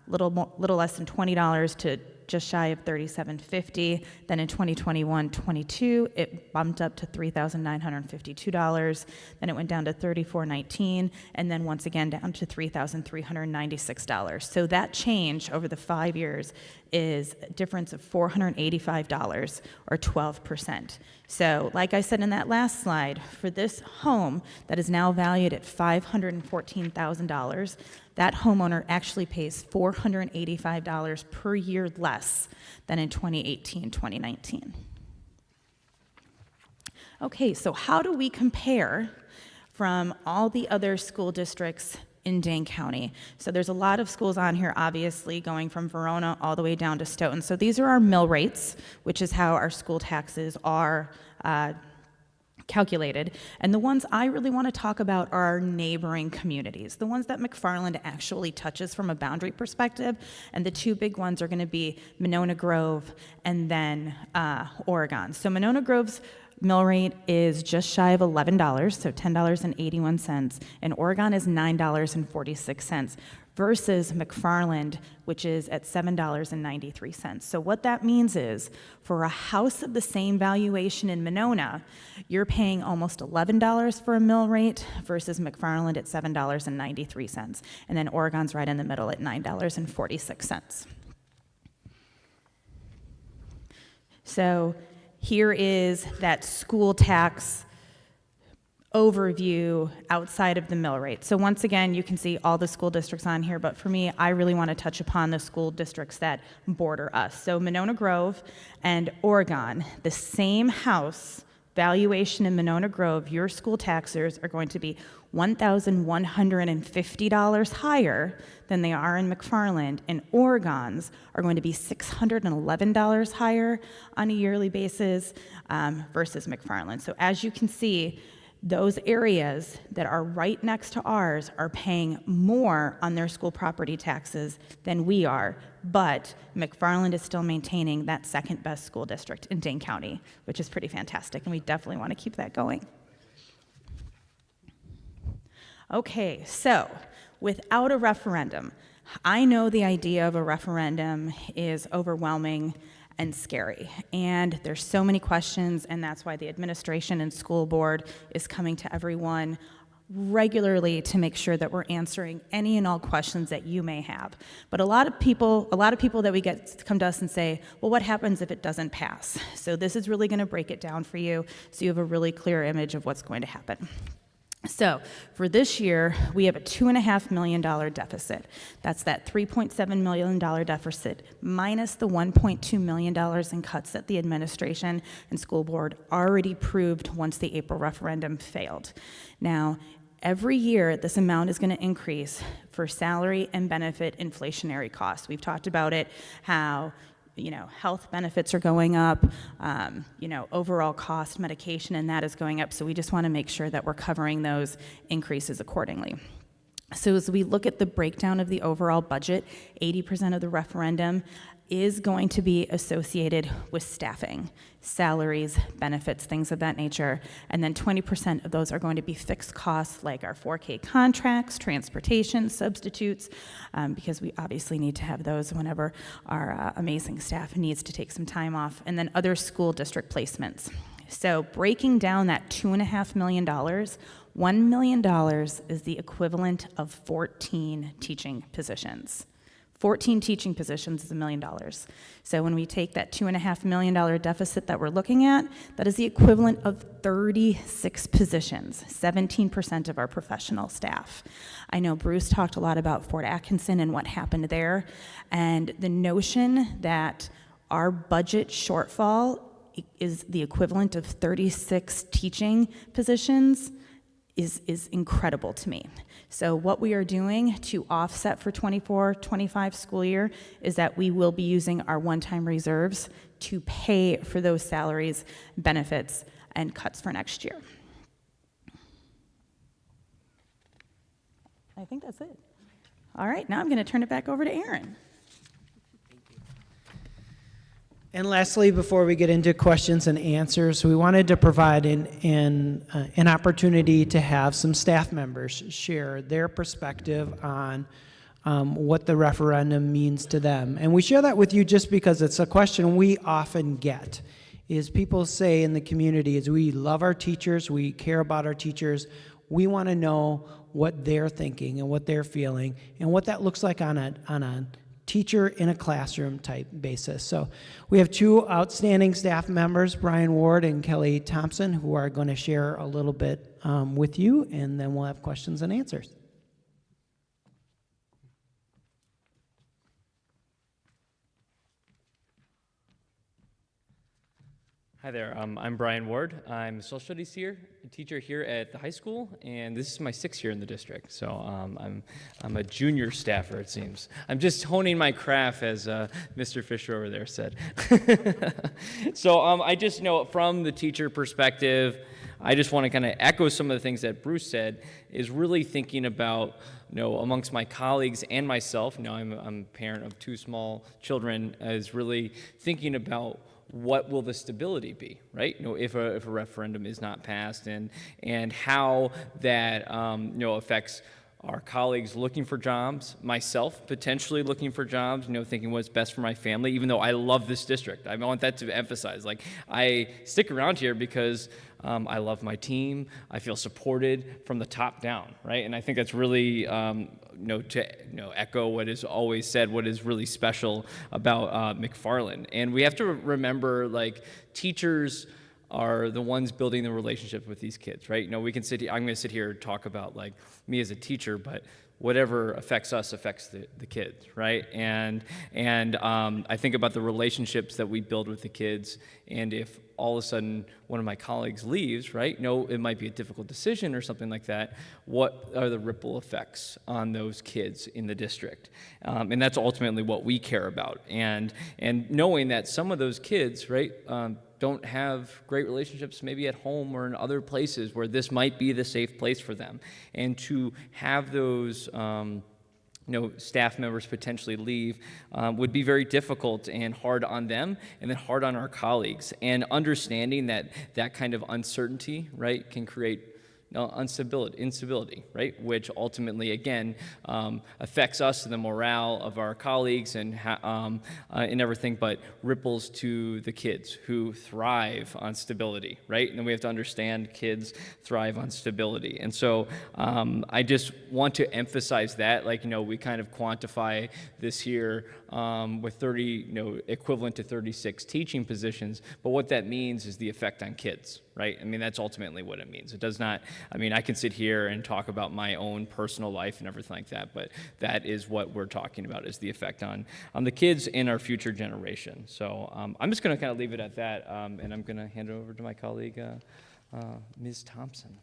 F: little less than $20 to just shy of $3,750. Then in 2021-22, it bumped up to $3,952. Then it went down to $3,419, and then once again down to $3,396. So that change over the 5 years is a difference of $485 or 12%. So like I said in that last slide, for this home that is now valued at $514,000, that homeowner actually pays $485 per year less than in 2018-2019. Okay, so how do we compare from all the other school districts in Dane County? So there's a lot of schools on here, obviously, going from Verona all the way down to Stoughton. So these are our mill rates, which is how our school taxes are calculated. And the ones I really want to talk about are our neighboring communities, the ones that McFarland actually touches from a boundary perspective. And the two big ones are going to be Monona Grove and then Oregon. So Monona Grove's mill rate is just shy of $11, so $10.81, and Oregon is $9.46 versus McFarland, which is at $7.93. So what that means is, for a house of the same valuation in Monona, you're paying almost $11 for a mill rate versus McFarland at $7.93, and then Oregon's right in the middle at $9.46. So here is that school tax overview outside of the mill rate. So once again, you can see all the school districts on here, but for me, I really want to touch upon the school districts that border us. So Monona Grove and Oregon, the same house valuation in Monona Grove, your school taxes are going to be $1,150 higher than they are in McFarland, and Oregon's are going to be $611 higher on a yearly basis versus McFarland. So as you can see, those areas that are right next to ours are paying more on their school property taxes than we are, but McFarland is still maintaining that second best school district in Dane County, which is pretty fantastic, and we definitely want to keep that going. Okay, so without a referendum, I know the idea of a referendum is overwhelming and scary, and there's so many questions, and that's why the administration and school board is coming to everyone regularly to make sure that we're answering any and all questions that you may have. But a lot of people that we get come to us and say, well, what happens if it doesn't pass? So this is really going to break it down for you so you have a really clear image of what's going to happen. So for this year, we have a $2.5 million deficit. That's that $3.7 million deficit minus the $1.2 million in cuts that the administration and school board already proved once the April referendum failed. Now, every year, this amount is going to increase for salary and benefit inflationary costs. We've talked about it, how health benefits are going up, overall cost, medication, and that is going up. So we just want to make sure that we're covering those increases accordingly. So as we look at the breakdown of the overall budget, 80% of the referendum is going to be associated with staffing, salaries, benefits, things of that nature. And then 20% of those are going to be fixed costs like our 4K contracts, transportation, substitutes, because we obviously need to have those whenever our amazing staff needs to take some time off, and then other school district placements. So breaking down that $2.5 million, $1 million is the equivalent of 14 teaching positions. 14 teaching positions is $1 million. So when we take that $2.5 million deficit that we're looking at, that is the equivalent of 36 positions, 17% of our professional staff. I know Bruce talked a lot about Fort Atkinson and what happened there, and the notion that our budget shortfall is the equivalent of 36 teaching positions is incredible to me. So what we are doing to offset for 24-25 school year is that we will be using our one-time reserves to pay for those salaries, benefits, and cuts for next year. I think that's it. All right, now I'm going to turn it back over to Aaron.
A: And lastly, before we get into questions and answers, we wanted to provide an opportunity to have some staff members share their perspective on what the referendum means to them. And we share that with you just because it's a question we often get, is people say in the community is we love our teachers, we care about our teachers, we want to know what they're thinking and what they're feeling and what that looks like on a teacher in a classroom type basis. So we have two outstanding staff members, Brian Ward and Kelly Thompson, who are going to share a little bit with you, and then we'll have questions and answers.
G: Hi there, I'm Brian Ward. I'm a social studies teacher here at the high school, and this is my 6th year in the district. So I'm a junior staffer, it seems. I'm just honing my craft, as Mr. Fisher over there said. So I just know from the teacher perspective, I just want to kind of echo some of the things that Bruce said, is really thinking about, amongst my colleagues and myself, I'm a parent of 2 small children, is really thinking about what will the stability be, right? If a referendum is not passed, and how that affects our colleagues looking for jobs, myself potentially looking for jobs, thinking what's best for my family, even though I love this district. I want that to emphasize. Like, I stick around here because I love my team. I feel supported from the top down, right? And I think that's really, to echo what is always said, what is really special about McFarland. And we have to remember, like, teachers are the ones building the relationship with these kids, right? We can sit here, I'm going to sit here and talk about, like, me as a teacher, but whatever affects us affects the kids, right? And I think about the relationships that we build with the kids, and if all of a sudden one of my colleagues leaves, right? It might be a difficult decision or something like that. What are the ripple effects on those kids in the district? And that's ultimately what we care about. And knowing that some of those kids, right, don't have great relationships maybe at home or in other places where this might be the safe place for them. And to have those staff members potentially leave would be very difficult and hard on them, and then hard on our colleagues. And understanding that kind of uncertainty, right, can create instability, right, which ultimately, again, affects us and the morale of our colleagues and everything, but ripples to the kids who thrive on stability, right? And we have to understand kids thrive on stability. And so I just want to emphasize that, like, we kind of quantify this here with 30, equivalent to 36 teaching positions, but what that means is the effect on kids, right? I mean, that's ultimately what it means. It does not, I can sit here and talk about my own personal life and everything like that, but that is what we're talking about, is the effect on the kids and our future generation. So I'm just going to kind of leave it at that, and I'm going to hand it over to my colleague, Ms. Thompson.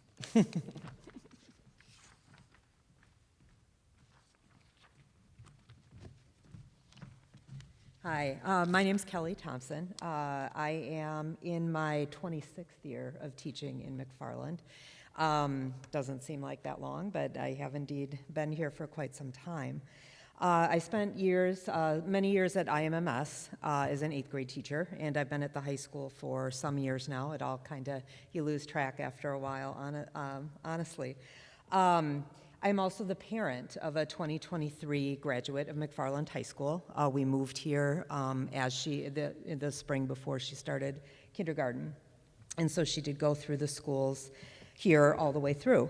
H: Hi, my name's Kelly Thompson. I am in my 26th year of teaching in McFarland. Doesn't seem like that long, but I have indeed been here for quite some time. I spent many years at IMMS as an 8th grade teacher, and I've been at the high school for some years now. It all kind of, you lose track after a while, honestly. I'm also the parent of a 2023 graduate of McFarland High School. We moved here in the spring before she started kindergarten. And so she did go through the schools here all the way through.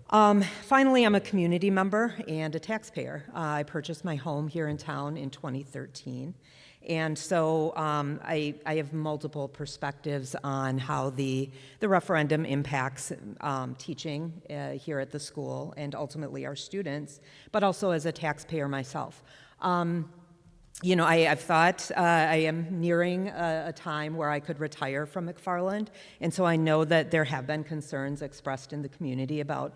H: Finally, I'm a community member and a taxpayer. I purchased my home here in town in 2013. And so I have multiple perspectives on how the referendum impacts teaching here at the school and ultimately our students, but also as a taxpayer myself. I've thought I am nearing a time where I could retire from McFarland, and so I know that there have been concerns expressed in the community about,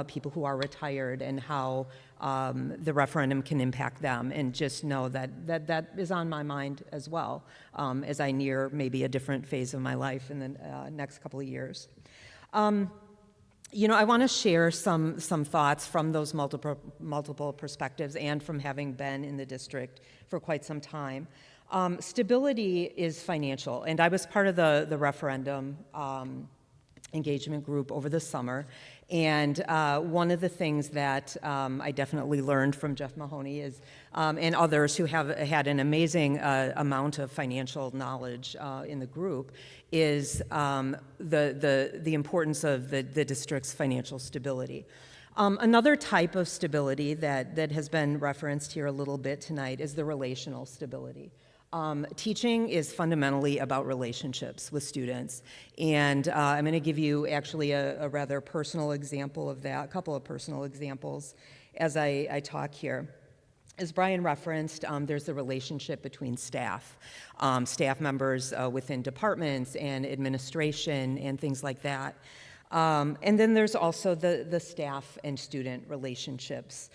H: people who are retired and how the referendum can impact them, and just know that is on my mind as well as I near maybe a different phase of my life in the next couple of years. I want to share some thoughts from those multiple perspectives and from having been in the district for quite some time. Stability is financial, and I was part of the referendum engagement group over the summer, and one of the things that I definitely learned from Jeff Mahoney is, and others who have had an amazing amount of financial knowledge in the group, is the importance of the district's financial stability. Another type of stability that has been referenced here a little bit tonight is the relational stability. Teaching is fundamentally about relationships with students, and I'm going to give you actually a rather personal example of that, a couple of personal examples as I talk here. As Brian referenced, there's the relationship between staff members within departments and administration and things like that. And then there's also the staff and student relationships.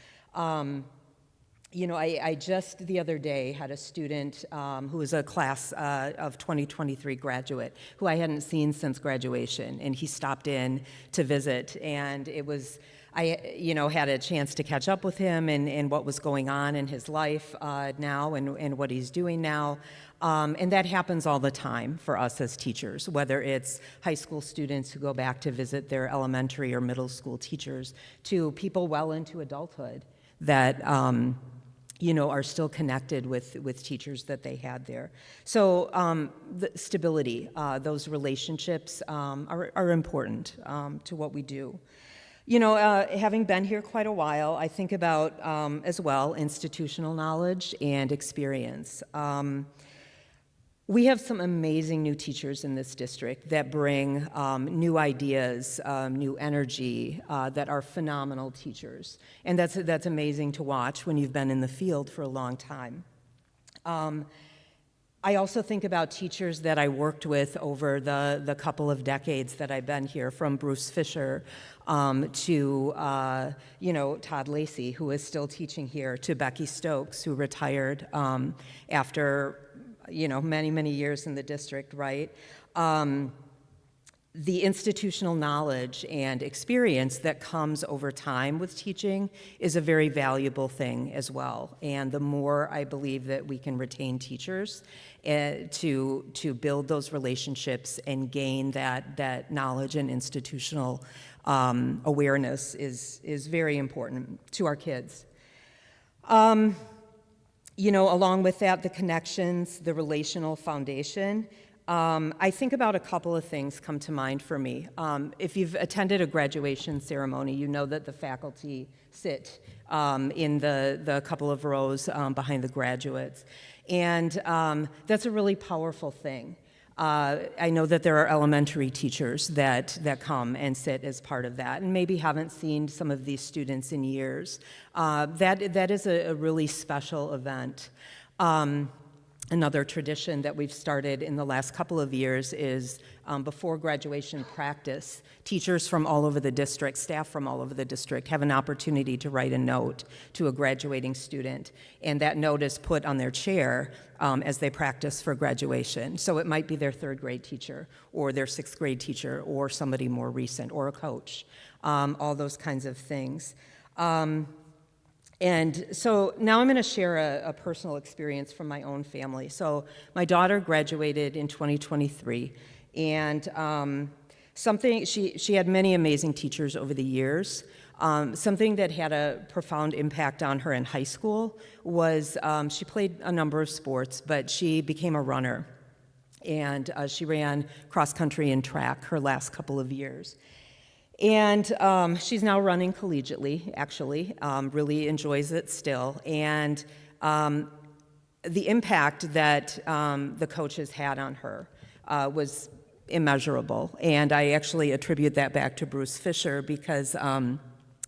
H: You know, I just the other day had a student who was a class of 2023 graduate who I hadn't seen since graduation, and he stopped in to visit, and it was, had a chance to catch up with him and what was going on in his life now and what he's doing now. And that happens all the time for us as teachers, whether it's high school students who go back to visit their elementary or middle school teachers, to people well into adulthood that are still connected with teachers that they had there. So the stability, those relationships are important to what we do. Having been here quite a while, I think about, as well, institutional knowledge and experience. We have some amazing new teachers in this district that bring new ideas, new energy, that are phenomenal teachers. And that's amazing to watch when you've been in the field for a long time. I also think about teachers that I worked with over the couple of decades that I've been here, from Bruce Fisher to Todd Lacey, who is still teaching here, to Becky Stokes, who retired after many, many years in the district, right? The institutional knowledge and experience that comes over time with teaching is a very valuable thing as well. And the more I believe that we can retain teachers to build those relationships and gain that knowledge and institutional awareness is very important to our kids. Along with that, the connections, the relational foundation. I think about a couple of things come to mind for me. If you've attended a graduation ceremony, you know that the faculty sit in the couple of rows behind the graduates. And that's a really powerful thing. I know that there are elementary teachers that come and sit as part of that, and maybe haven't seen some of these students in years. That is a really special event. Another tradition that we've started in the last couple of years is before graduation practice, teachers from all over the district, staff from all over the district, have an opportunity to write a note to a graduating student, and that note is put on their chair as they practice for graduation. So it might be their third grade teacher, or their sixth grade teacher, or somebody more recent, or a coach, all those kinds of things. And so now I'm going to share a personal experience from my own family. So my daughter graduated in 2023, and she had many amazing teachers over the years. Something that had a profound impact on her in high school was she played a number of sports, but she became a runner, and she ran cross country and track her last couple of years. And she's now running collegiately, actually, really enjoys it still. And the impact that the coaches had on her was immeasurable. And I actually attribute that back to Bruce Fisher because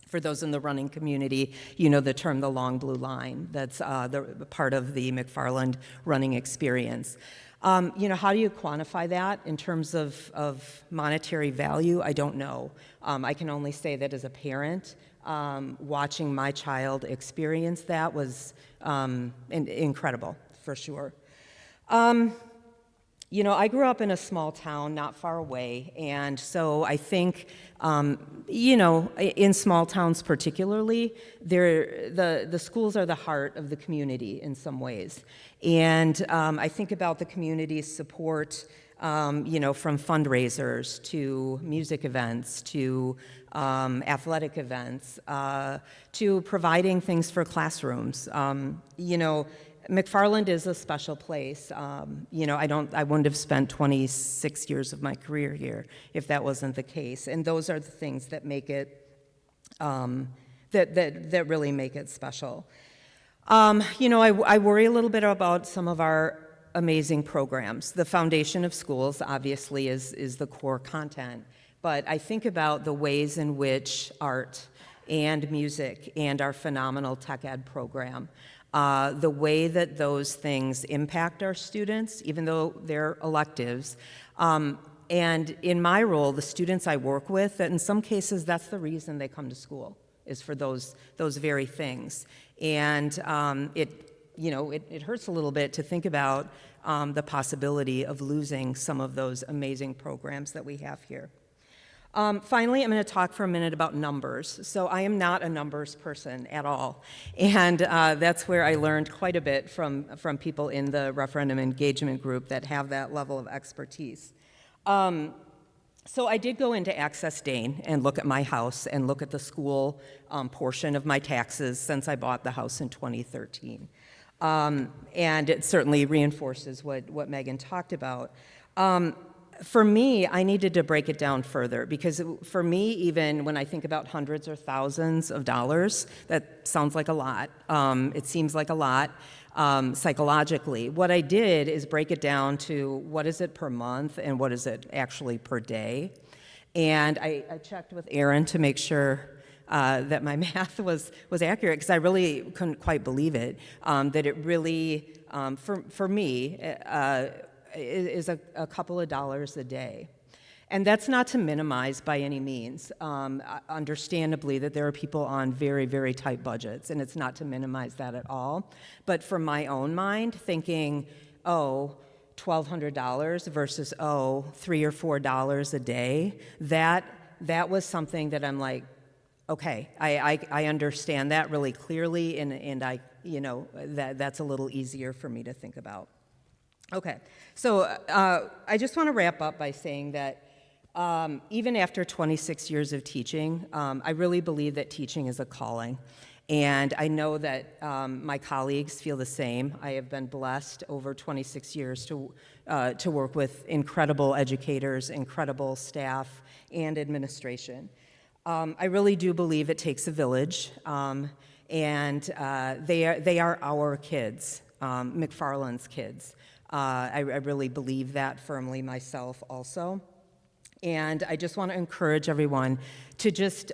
H: for those in the running community, you know the term the long blue line. That's the part of the McFarland running experience. How do you quantify that in terms of monetary value? I don't know. I can only say that as a parent, watching my child experience that was incredible, for sure. I grew up in a small town not far away, and so I think, in small towns particularly, the schools are the heart of the community in some ways. And I think about the community's support, from fundraisers to music events to athletic events to providing things for classrooms. McFarland is a special place. I wouldn't have spent 26 years of my career here if that wasn't the case. And those are the things that make it, that really make it special. I worry a little bit about some of our amazing programs. The foundation of schools, obviously, is the core content. But I think about the ways in which art and music and our phenomenal tech ed program, the way that those things impact our students, even though they're electives. And in my role, the students I work with, that in some cases, that's the reason they come to school, is for those very things. And it hurts a little bit to think about the possibility of losing some of those amazing programs that we have here. Finally, I'm going to talk for a minute about numbers. So I am not a numbers person at all. And that's where I learned quite a bit from people in the referendum engagement group that have that level of expertise. So I did go into Access Dane and look at my house and look at the school portion of my taxes since I bought the house in 2013. And it certainly reinforces what Megan talked about. For me, I needed to break it down further because for me, even when I think about hundreds or thousands of dollars, that sounds like a lot. It seems like a lot psychologically. What I did is break it down to what is it per month and what is it actually per day. And I checked with Aaron to make sure that my math was accurate because I really couldn't quite believe it, that it really, for me, is a couple of dollars a day. And that's not to minimize by any means. Understandably, that there are people on very, very tight budgets, and it's not to minimize that at all. But for my own mind, thinking, $1,200 versus, $3 or $4 a day, that was something that I'm like, okay, I understand that really clearly, and I, that's a little easier for me to think about. Okay, so I just want to wrap up by saying that even after 26 years of teaching, I really believe that teaching is a calling. And I know that my colleagues feel the same. I have been blessed over 26 years to work with incredible educators, incredible staff, and administration. I really do believe it takes a village, and they are our kids, McFarland's kids. I really believe that firmly myself also. And I just want to encourage everyone to just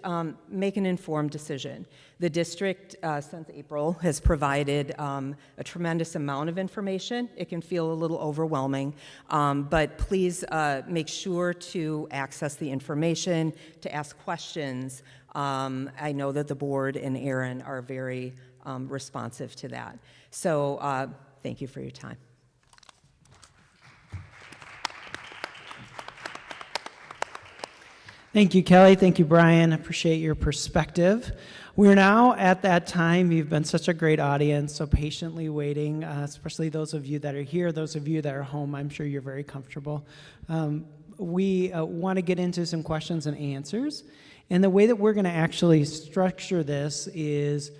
H: make an informed decision. The district, since April, has provided a tremendous amount of information. It can feel a little overwhelming, but please make sure to access the information, to ask questions. I know that the board and Aaron are very responsive to that. So thank you for your time.
A: Thank you, Kelly. Thank you, Brian. I appreciate your perspective. We're now at that time. You've been such a great audience, so patiently waiting, especially those of you that are here, those of you that are home. I'm sure you're very comfortable. We want to get into some questions and answers. And the way that we're going to actually structure this is,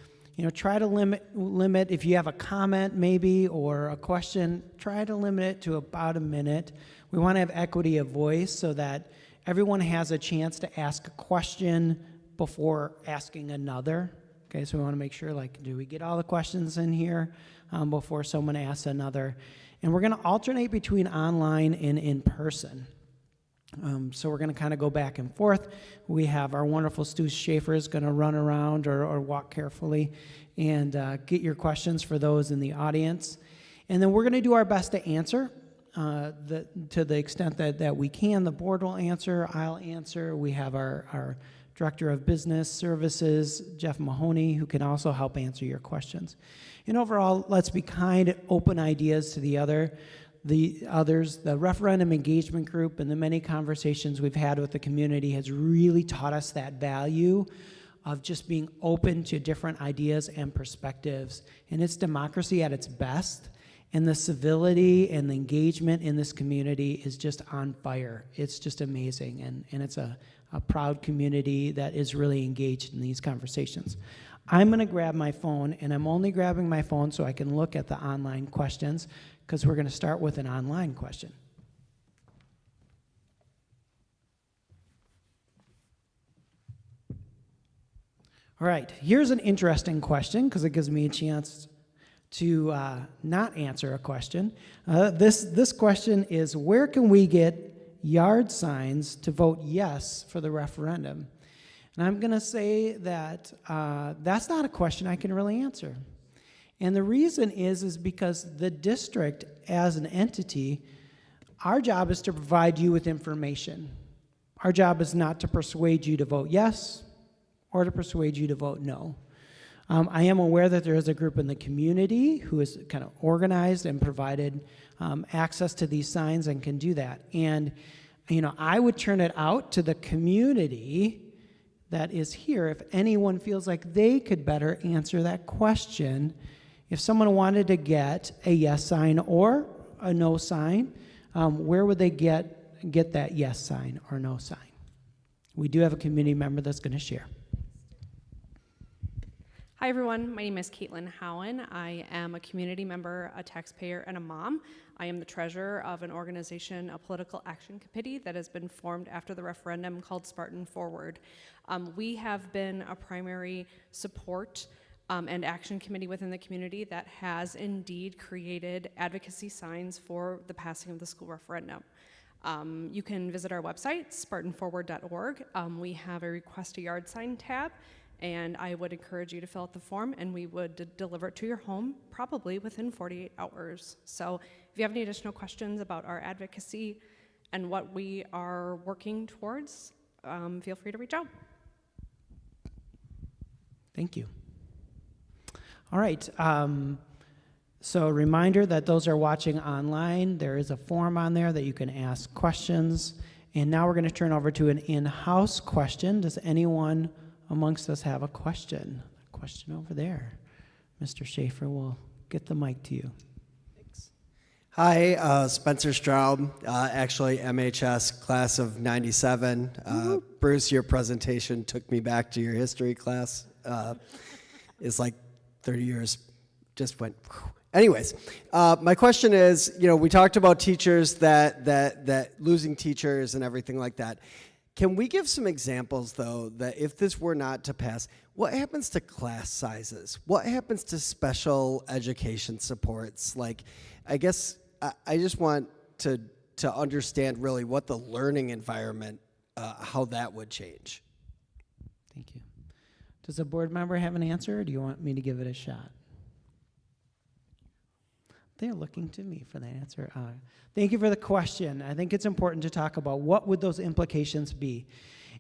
A: try to limit if you have a comment maybe or a question, try to limit it to about a minute. We want to have equity of voice so that everyone has a chance to ask a question before asking another. Okay, so we want to make sure, do we get all the questions in here before someone asks another? And we're going to alternate between online and in person. So we're going to kind of go back and forth. We have our wonderful Stu Schaefer is going to run around or walk carefully and get your questions for those in the audience. And then we're going to do our best to answer. To the extent that we can. The board will answer, I'll answer. We have our Director of Business Services, Jeff Mahoney, who can also help answer your questions. And overall, let's be kind, open ideas to the others. The referendum engagement group and the many conversations we've had with the community has really taught us that value of just being open to different ideas and perspectives. And it's democracy at its best. And the civility and the engagement in this community is just on fire. It's just amazing. And it's a proud community that is really engaged in these conversations. I'm going to grab my phone, and I'm only grabbing my phone so I can look at the online questions, because we're going to start with an online question. All right, here's an interesting question, because it gives me a chance to not answer a question. This question is, where can we get yard signs to vote yes for the referendum? And I'm going to say that that's not a question I can really answer. And the reason is because the district as an entity, our job is to provide you with information. Our job is not to persuade you to vote yes or to persuade you to vote no. I am aware that there is a group in the community who is kind of organized and provided access to these signs and can do that. And, I would turn it out to the community that is here if anyone feels like they could better answer that question. If someone wanted to get a yes sign or a no sign, where would they get that yes sign or no sign? We do have a community member that's going to share.
I: Hi everyone, my name is Caitlin Howen. I am a community member, a taxpayer, and a mom. I am the treasurer of an organization, a political action committee that has been formed after the referendum called Spartan Forward. We have been a primary support and action committee within the community that has indeed created advocacy signs for the passing of the school referendum. You can visit our website, spartanforward.org. We have a request a yard sign tab, and I would encourage you to fill out the form, and we would deliver it to your home probably within 48 hours. So if you have any additional questions about our advocacy and what we are working towards, feel free to reach out.
A: Thank you. All right. So a reminder that those are watching online, there is a form on there that you can ask questions. And now we're going to turn over to an in-house question. Does anyone amongst us have a question? A question over there. Mr. Schaefer, we'll get the mic to you.
J: Thanks. Hi, Spencer Straub, actually MHS class of 97. Bruce, your presentation took me back to your history class. It's like 30 years just went. Anyways, my question is, we talked about teachers that losing teachers and everything like that. Can we give some examples, though, that if this were not to pass, what happens to class sizes? What happens to special education supports? Like, I guess I just want to understand really what the learning environment, how that would change.
A: Thank you. Does a board member have an answer, or do you want me to give it a shot? They're looking to me for the answer. Thank you for the question. I think it's important to talk about what would those implications be.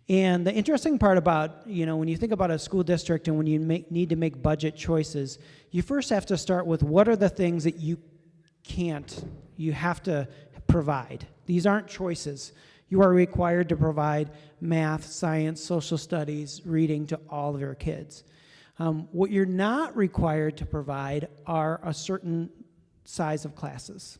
A: And the interesting part about, when you think about a school district and when you need to make budget choices, you first have to start with what are the things that you have to provide. These aren't choices. You are required to provide math, science, social studies, reading to all of your kids. What you're not required to provide are a certain size of classes.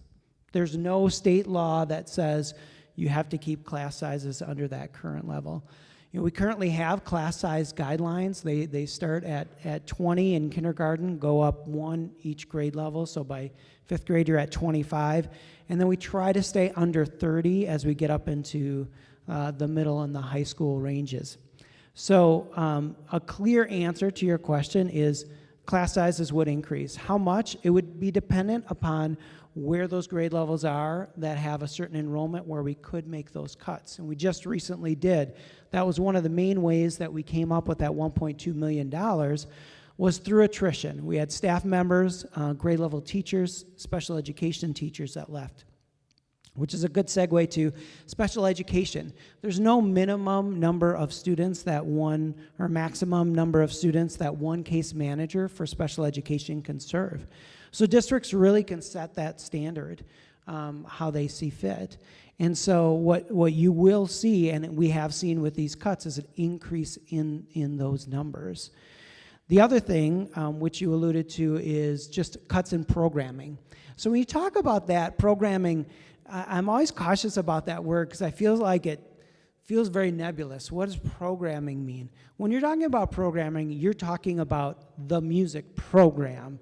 A: There's no state law that says you have to keep class sizes under that current level. We currently have class size guidelines. They start at 20 in kindergarten, go up 1 each grade level. So by 5th grade, you're at 25. And then we try to stay under 30 as we get up into the middle and the high school ranges. So a clear answer to your question is class sizes would increase. How much? It would be dependent upon where those grade levels are that have a certain enrollment where we could make those cuts. And we just recently did. That was one of the main ways that we came up with that $1.2 million was through attrition. We had staff members, grade level teachers, special education teachers that left, which is a good segue to special education. There's no minimum number of students or maximum number of students that one case manager for special education can serve. So districts really can set that standard, how they see fit. And so what you will see, and we have seen with these cuts, is an increase in those numbers. The other thing, which you alluded to, is just cuts in programming. So when you talk about that, programming, I'm always cautious about that word because I feel like it feels very nebulous. What does programming mean? When you're talking about programming, you're talking about the music program,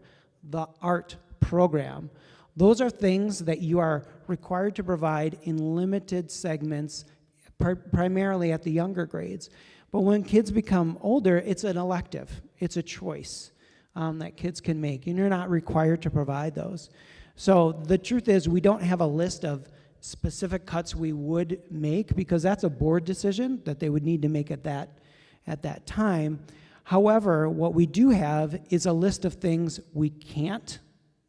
A: the art program. Those are things that you are required to provide in limited segments, primarily at the younger grades. But when kids become older, it's an elective. It's a choice that kids can make, and you're not required to provide those. So the truth is we don't have a list of specific cuts we would make because that's a board decision that they would need to make at that time. However, what we do have is a list of things we can't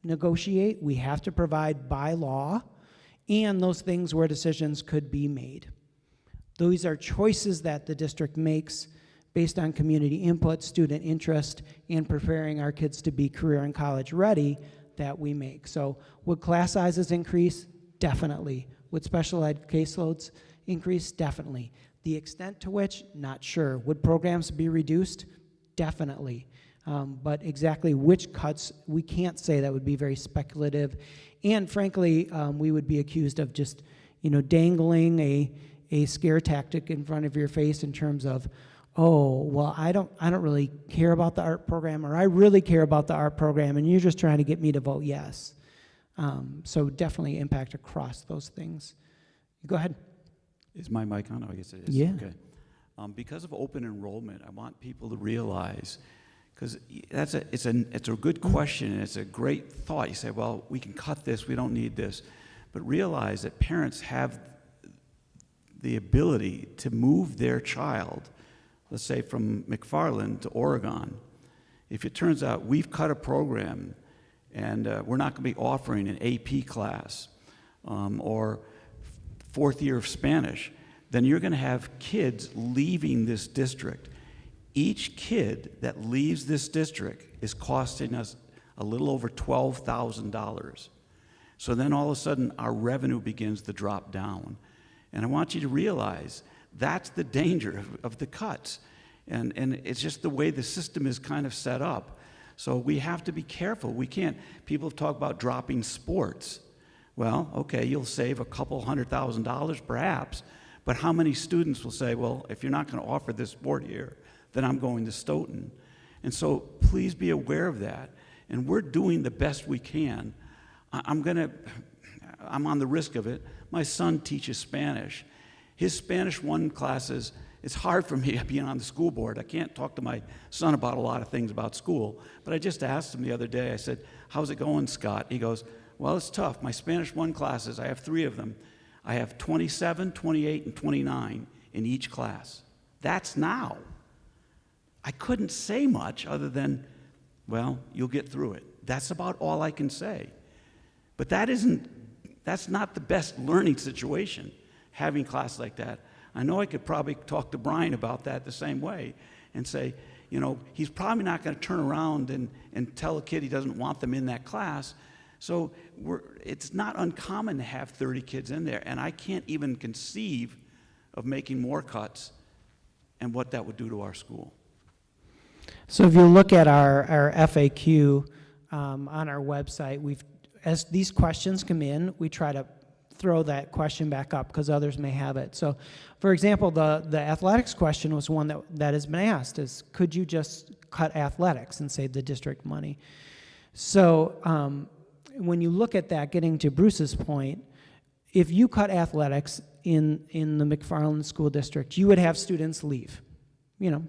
A: negotiate, we have to provide by law, and those things where decisions could be made. Those are choices that the district makes based on community input, student interest, and preparing our kids to be career and college ready that we make. So would class sizes increase? Definitely. Would special ed caseloads increase? Definitely. The extent to which, not sure. Would programs be reduced? Definitely. But exactly which cuts, we can't say. That would be very speculative. And frankly, we would be accused of just, dangling a scare tactic in front of your face in terms of, oh, well, I don't really care about the art program, or I really care about the art program, and you're just trying to get me to vote yes. So definitely impact across those things. Go ahead.
E: Is my mic on? Oh, I guess it is.
A: Yeah.
E: Okay. Because of open enrollment, I want people to realize, because it's a good question and it's a great thought. You say, well, we can cut this, we don't need this, but realize that parents have the ability to move their child, let's say from McFarland to Oregon. If it turns out we've cut a program and we're not going to be offering an AP class or fourth year of Spanish, then you're going to have kids leaving this district. Each kid that leaves this district is costing us a little over $12,000. So then all of a sudden our revenue begins to drop down. And I want you to realize that's the danger of the cuts. And it's just the way the system is kind of set up. So we have to be careful. We can't, people talk about dropping sports. Well, okay, you'll save a couple $100,000 perhaps, but how many students will say, well, if you're not going to offer this sport here, then I'm going to Stoughton. And so please be aware of that. And we're doing the best we can. I'm on the risk of it. My son teaches Spanish. His Spanish 1 classes, it's hard for me being on the school board. I can't talk to my son about a lot of things about school, but I just asked him the other day, I said, how's it going, Scott? He goes, well, it's tough. My Spanish 1 classes, I have 3 of them. I have 27, 28, and 29 in each class. That's now. I couldn't say much other than, well, you'll get through it. That's about all I can say. But that's not the best learning situation, having class like that. I know I could probably talk to Brian about that the same way and say, he's probably not going to turn around and tell a kid he doesn't want them in that class. So it's not uncommon to have 30 kids in there, and I can't even conceive of making more cuts and what that would do to our school.
A: So if you look at our FAQ on our website, as these questions come in, we try to throw that question back up because others may have it. So, for example, the athletics question was one that has been asked, is could you just cut athletics and save the district money? So when you look at that, getting to Bruce's point, if you cut athletics in the McFarland School District, you would have students leave.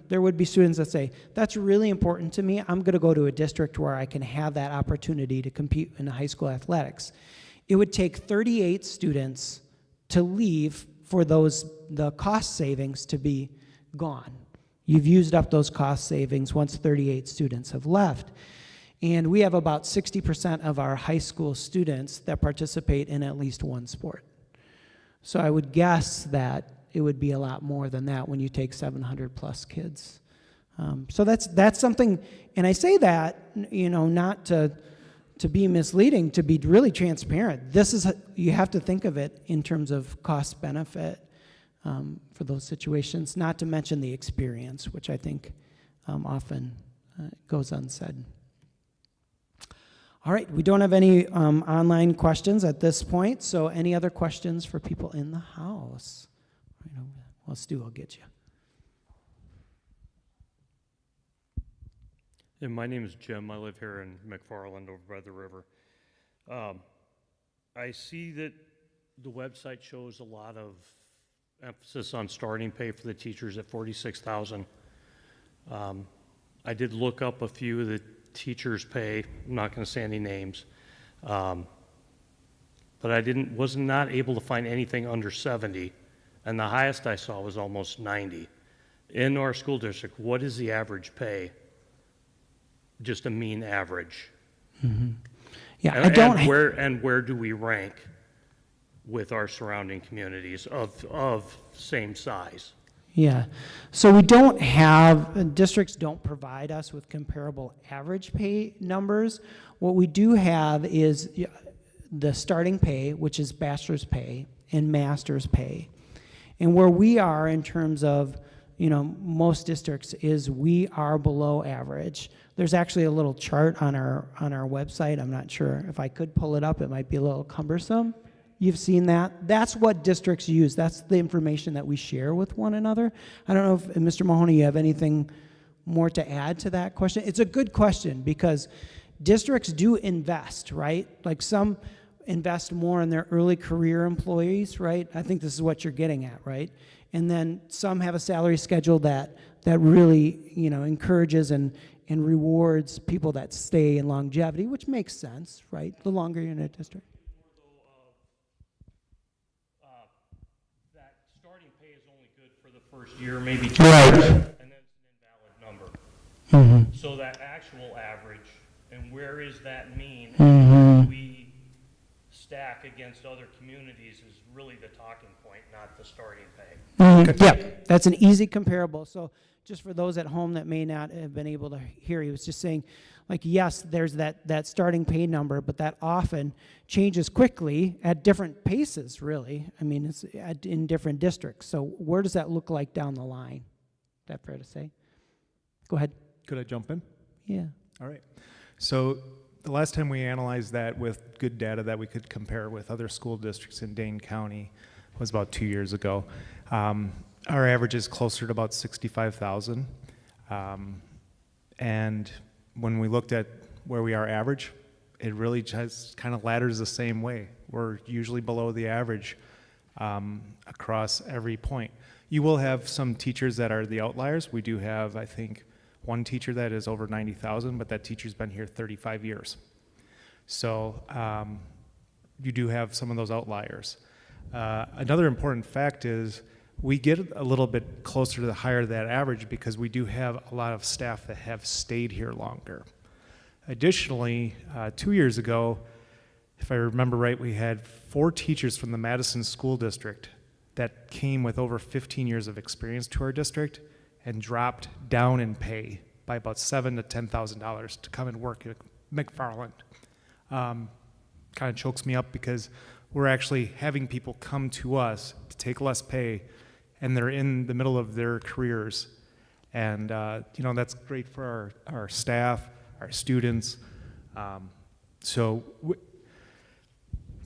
A: There would be students that say, that's really important to me. I'm going to go to a district where I can have that opportunity to compete in high school athletics. It would take 38 students to leave for the cost savings to be gone. You've used up those cost savings once 38 students have left. And we have about 60% of our high school students that participate in at least one sport. So I would guess that it would be a lot more than that when you take 700 plus kids. So that's something, and I say that, not to be misleading, to be really transparent. You have to think of it in terms of cost benefit for those situations, not to mention the experience, which I think often goes unsaid. All right, we don't have any online questions at this point, so any other questions for people in the house? Well, Stu will get you.
K: Yeah, my name is Jim. I live here in McFarland over by the river. I see that the website shows a lot of emphasis on starting pay for the teachers at $46,000. I did look up a few of the teachers' pay. I'm not going to say any names, but I was not able to find anything under 70, and the highest I saw was almost 90. In our school district, what is the average pay? Just a mean average.
A: Mm-hmm. Yeah,
K: where do we rank with our surrounding communities of same size?
A: Yeah. So we don't have, districts don't provide us with comparable average pay numbers. What we do have is the starting pay, which is bachelor's pay, and master's pay. And where we are in terms of, most districts is we are below average. There's actually a little chart on our website. I'm not sure if I could pull it up. It might be a little cumbersome. You've seen that? That's what districts use. That's the information that we share with one another. I don't know if, Mr. Mahoney, you have anything more to add to that question? It's a good question because districts do invest, right? Like some invest more in their early career employees, right? I think this is what you're getting at, right? And then some have a salary schedule that really, encourages and rewards people that stay in longevity, which makes sense, right? The longer you're in a district.
K: That starting pay is only good for the first year, maybe 2
A: Right.
K: years, and then it's an invalid number.
A: Mm-hmm.
K: So that actual average, and where is that mean?
A: Mm-hmm.
K: We stack against other communities is really the talking point, not the starting pay.
A: Mm-hmm. Yep, that's an easy comparable. So just for those at home that may not have been able to hear, he was just saying, like, yes, there's that starting pay number, but that often changes quickly at different paces, really. I mean, it's in different districts. So where does that look like down the line? Is that fair to say? Go ahead.
L: Could I jump in?
A: Yeah.
L: All right. So the last time we analyzed that with good data that we could compare with other school districts in Dane County was about 2 years ago. Our average is closer to about 65,000. And when we looked at where we are average, it really just kind of ladders the same way. We're usually below the average across every point. You will have some teachers that are the outliers. We do have, I think, one teacher that is over 90,000, but that teacher's been here 35 years. So you do have some of those outliers. Another important fact is we get a little bit closer to the higher that average because we do have a lot of staff that have stayed here longer. Additionally, 2 years ago, if I remember right, we had 4 teachers from the Madison School District that came with over 15 years of experience to our district and dropped down in pay by about $7,000 to $10,000 to come and work at McFarland. Kind of chokes me up because we're actually having people come to us to take less pay, and they're in the middle of their careers. And, that's great for our staff, our students.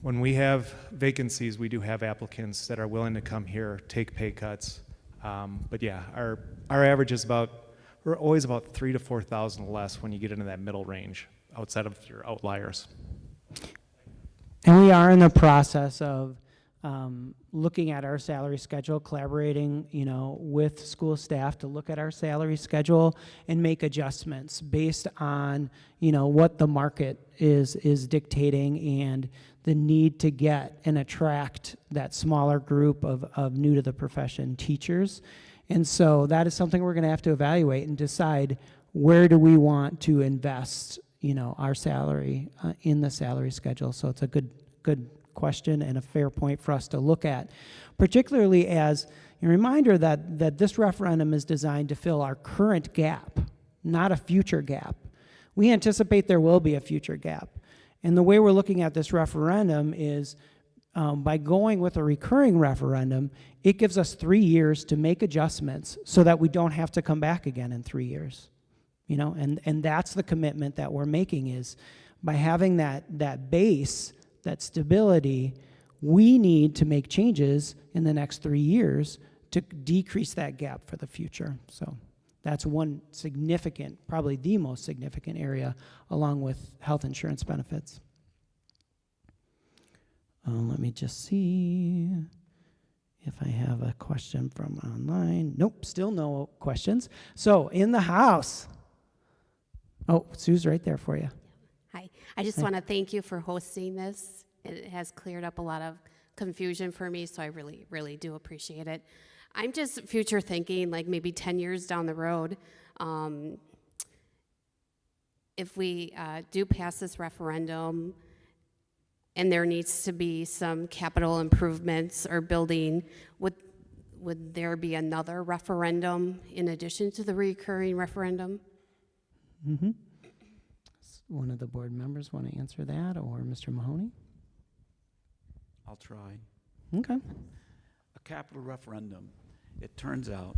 L: When we have vacancies, we do have applicants that are willing to come here, take pay cuts. But yeah, our average is we're always about 3,000 to 4,000 less when you get into that middle range outside of your outliers.
A: And we are in the process of looking at our salary schedule, collaborating, with school staff to look at our salary schedule and make adjustments based on, what the market is dictating and the need to get and attract that smaller group of new to the profession teachers. And so that is something we're going to have to evaluate and decide where do we want to invest, our salary in the salary schedule. So it's a good question and a fair point for us to look at, particularly as a reminder that this referendum is designed to fill our current gap, not a future gap. We anticipate there will be a future gap. And the way we're looking at this referendum is by going with a recurring referendum, it gives us 3 years to make adjustments so that we don't have to come back again in 3 years. And that's the commitment that we're making is by having that base, that stability, we need to make changes in the next 3 years to decrease that gap for the future. So that's one significant, probably the most significant area, along with health insurance benefits. Let me just see if I have a question from online. Nope, still no questions. So in the house. Oh, Sue's right there for you.
C: Hi, I just want to thank you for hosting this. It has cleared up a lot of confusion for me, so I really, really do appreciate it. I'm just future thinking, like maybe 10 years down the road, if we do pass this referendum and there needs to be some capital improvements or building,
M: would there be another referendum in addition to the recurring referendum?
A: Mm-hmm. One of the board members want to answer that, or Mr. Mahoney?
E: I'll try.
A: Okay.
E: A capital referendum, it turns out,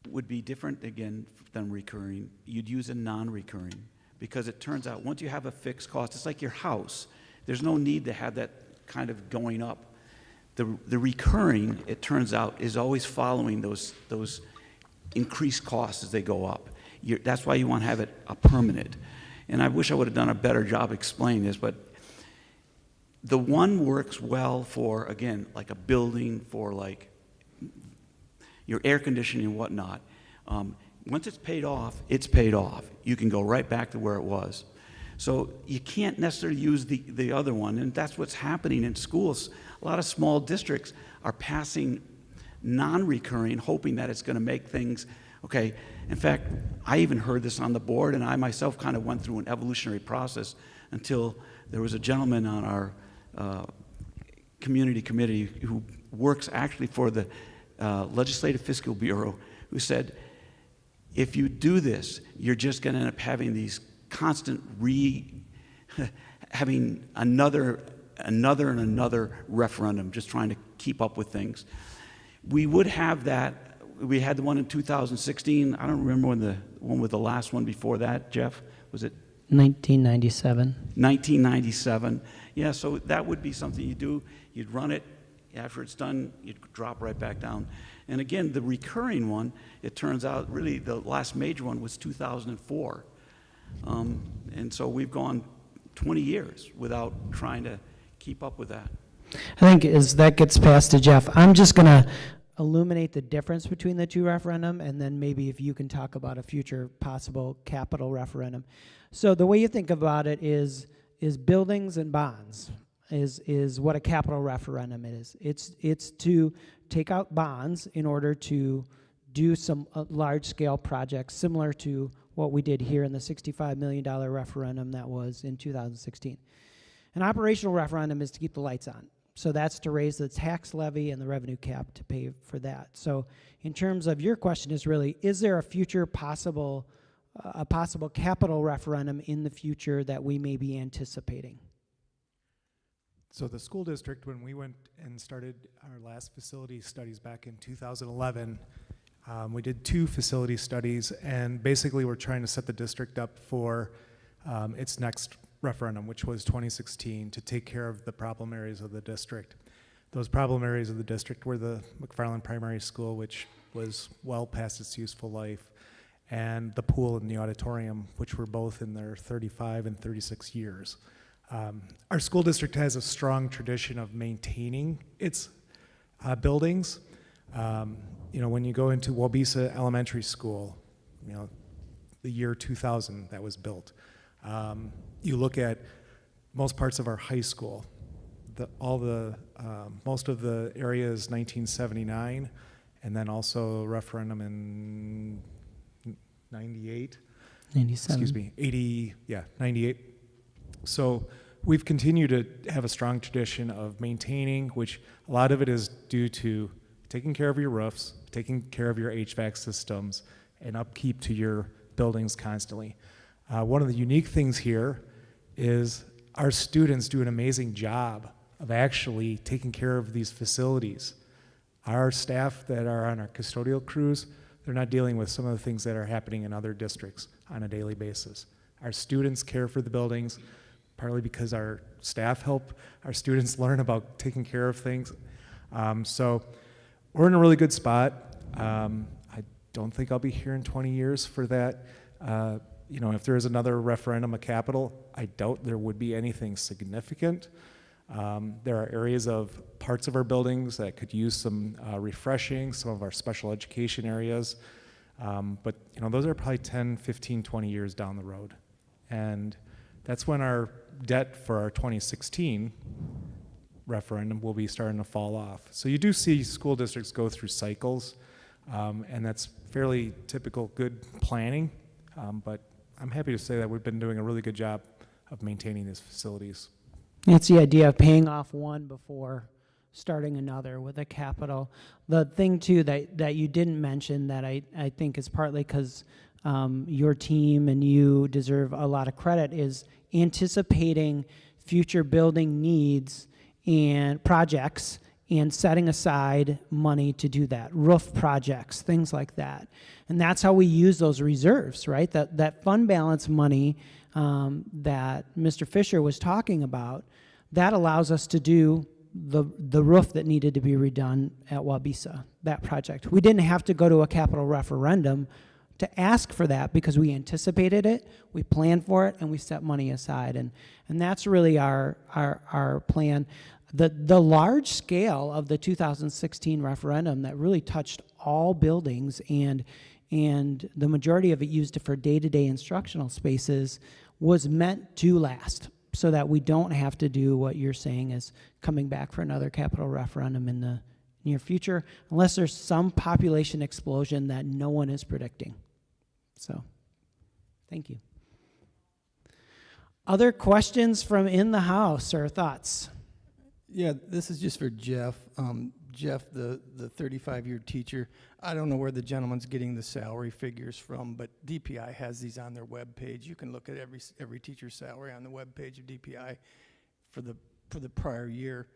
E: would be different again than recurring. You'd use a non-recurring because it turns out once you have a fixed cost, it's like your house. There's no need to have that kind of going up. The recurring, it turns out, is always following those increased costs as they go up. That's why you want to have it a permanent. And I wish I would have done a better job explaining this, but the one works well for, again, like a building, for like your air conditioning and whatnot. Once it's paid off, it's paid off. You can go right back to where it was. So you can't necessarily use the other one, and that's what's happening in schools. A lot of small districts are passing non-recurring, hoping that it's going to make things okay. In fact, I even heard this on the board, and I myself kind of went through an evolutionary process until there was a gentleman on our community committee who works actually for the Legislative Fiscal Bureau, who said, if you do this, you're just going to end up having these constant having another referendum, just trying to keep up with things. We would have that. We had the one in 2016. I don't remember when the one with the last one before that, Jeff. Was it
A: 1997.
E: 1997. Yeah, so that would be something you do. You'd run it. After it's done, you'd drop right back down. And again, the recurring one, it turns out really the last major one was 2004. And so we've gone 20 years without trying to keep up with that.
A: I think as that gets passed to Jeff, I'm just going to illuminate the difference between the two referendum, and then maybe if you can talk about a future possible capital referendum. So the way you think about it is buildings and bonds is what a capital referendum is. It's to take out bonds in order to do some large-scale projects similar to what we did here in the $65 million referendum that was in 2016. An operational referendum is to keep the lights on. So that's to raise the tax levy and the revenue cap to pay for that. So in terms of your question is really, is there a future possible capital referendum in the future that we may be anticipating?
L: So the school district, when we went and started our last facility studies back in 2011, we did 2 facility studies, and basically we're trying to set the district up for its next referendum, which was 2016, to take care of the problem areas of the district. Those problem areas of the district were the McFarland Primary School, which was well past its useful life, and the pool and the auditorium, which were both in their 35 and 36 years. Our school district has a strong tradition of maintaining its buildings. When you go into Wabisa Elementary School, the year 2000 that was built. You look at most parts of our high school, most of the area is 1979, and then also referendum in 98.
A: 97.
L: Excuse me, 98. So we've continued to have a strong tradition of maintaining, which a lot of it is due to taking care of your roofs, taking care of your HVAC systems, and upkeep to your buildings constantly. One of the unique things here is our students do an amazing job of actually taking care of these facilities. Our staff that are on our custodial crews, they're not dealing with some of the things that are happening in other districts on a daily basis. Our students care for the buildings, partly because our staff help our students learn about taking care of things. So we're in a really good spot. I don't think I'll be here in 20 years for that. If there is another referendum, a capital, I doubt there would be anything significant. There are areas of parts of our buildings that could use some refreshing, some of our special education areas. But those are probably 10, 15, 20 years down the road. And that's when our debt for our 2016 referendum will be starting to fall off. So you do see school districts go through cycles, and that's fairly typical good planning. But I'm happy to say that we've been doing a really good job of maintaining these facilities.
A: It's the idea of paying off one before starting another with a capital. The thing too that you didn't mention that I think is partly because your team and you deserve a lot of credit is anticipating future building needs and projects and setting aside money to do that, roof projects, things like that. And that's how we use those reserves, right? That fund balance money that Mr. Fisher was talking about, that allows us to do the roof that needed to be redone at Wabisa, that project. We didn't have to go to a capital referendum to ask for that because we anticipated it, we planned for it, and we set money aside. And that's really our plan. The large scale of the 2016 referendum that really touched all buildings and the majority of it used for day-to-day instructional spaces was meant to last so that we don't have to do what you're saying is coming back for another capital referendum in the near future, unless there's some population explosion that no one is predicting. So, thank you. Other questions from in the house or thoughts?
N: Yeah, this is just for Jeff. Jeff, the 35-year teacher, I don't know where the gentleman's getting the salary figures from, but DPI has these on their web page. You can look at every teacher's salary on the web page of DPI for the prior year.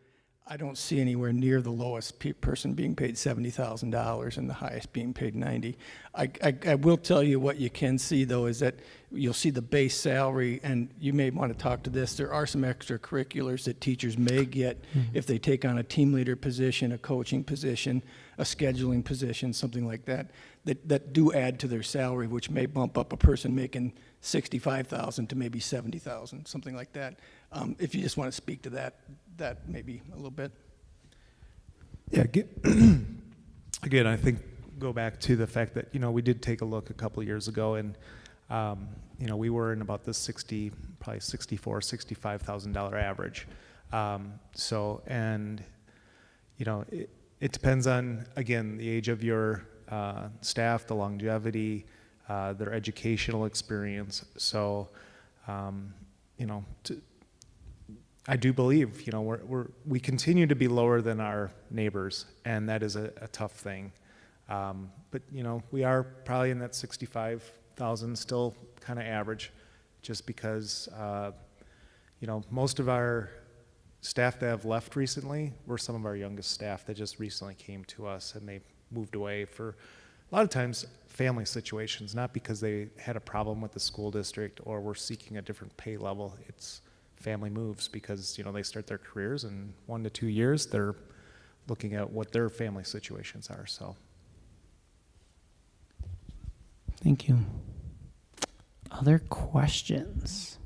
N: I don't see anywhere near the lowest person being paid $70,000 and the highest being paid $90,000. I will tell you what you can see, though, is that you'll see the base salary, and you may want to talk to this. There are some extracurriculars that teachers may get if they take on a team leader position, a coaching position, a scheduling position, something like that, that do add to their salary, which may bump up a person making $65,000 to maybe $70,000, something like that. If you just want to speak to that maybe a little bit.
L: Yeah, again, I think go back to the fact that, we did take a look a couple of years ago, and, we were in about the probably $64,000, $65,000 average. It depends on, again, the age of your staff, the longevity, their educational experience. So, I do believe, we continue to be lower than our neighbors, and that is a tough thing. But we are probably in that 65,000, still kind of average, just because most of our staff that have left recently were some of our youngest staff that just recently came to us, and they moved away for a lot of times family situations, not because they had a problem with the school district or were seeking a different pay level. It's family moves because they start their careers, and 1 to 2 years they're looking at what their family situations are. So
A: thank you. Other questions?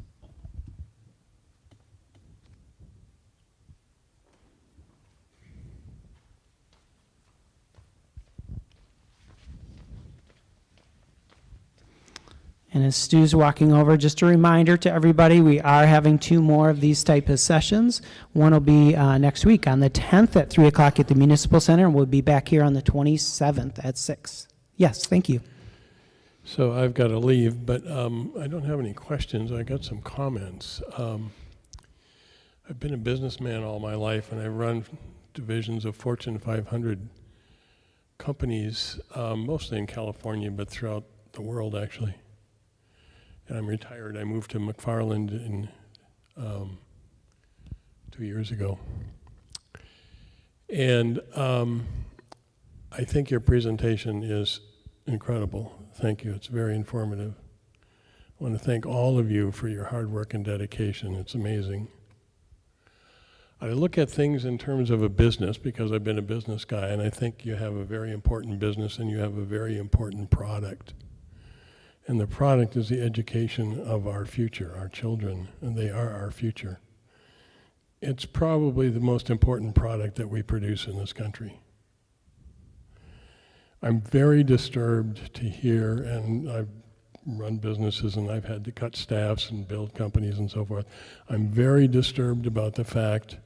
A: And as Stu's walking over, just a reminder to everybody, we are having 2 more of these type of sessions. One will be next week on the 10th at 3 o'clock at the Municipal Center, and we'll be back here on the 27th at 6. Yes, thank you.
O: So I've got to leave, but I don't have any questions. I got some comments. I've been a businessman all my life, and I run divisions of Fortune 500 companies, mostly in California, but throughout the world, actually. And I'm retired. I moved to McFarland in 2 years ago. And I think your presentation is incredible. Thank you. It's very informative. I want to thank all of you for your hard work and dedication. It's amazing. I look at things in terms of a business because I've been a business guy, and I think you have a very important business and you have a very important product. And the product is the education of our future, our children, and they are our future. It's probably the most important product that we produce in this country. I'm very disturbed to hear, and I've run businesses and I've had to cut staffs and build companies and so forth. I'm very disturbed about the fact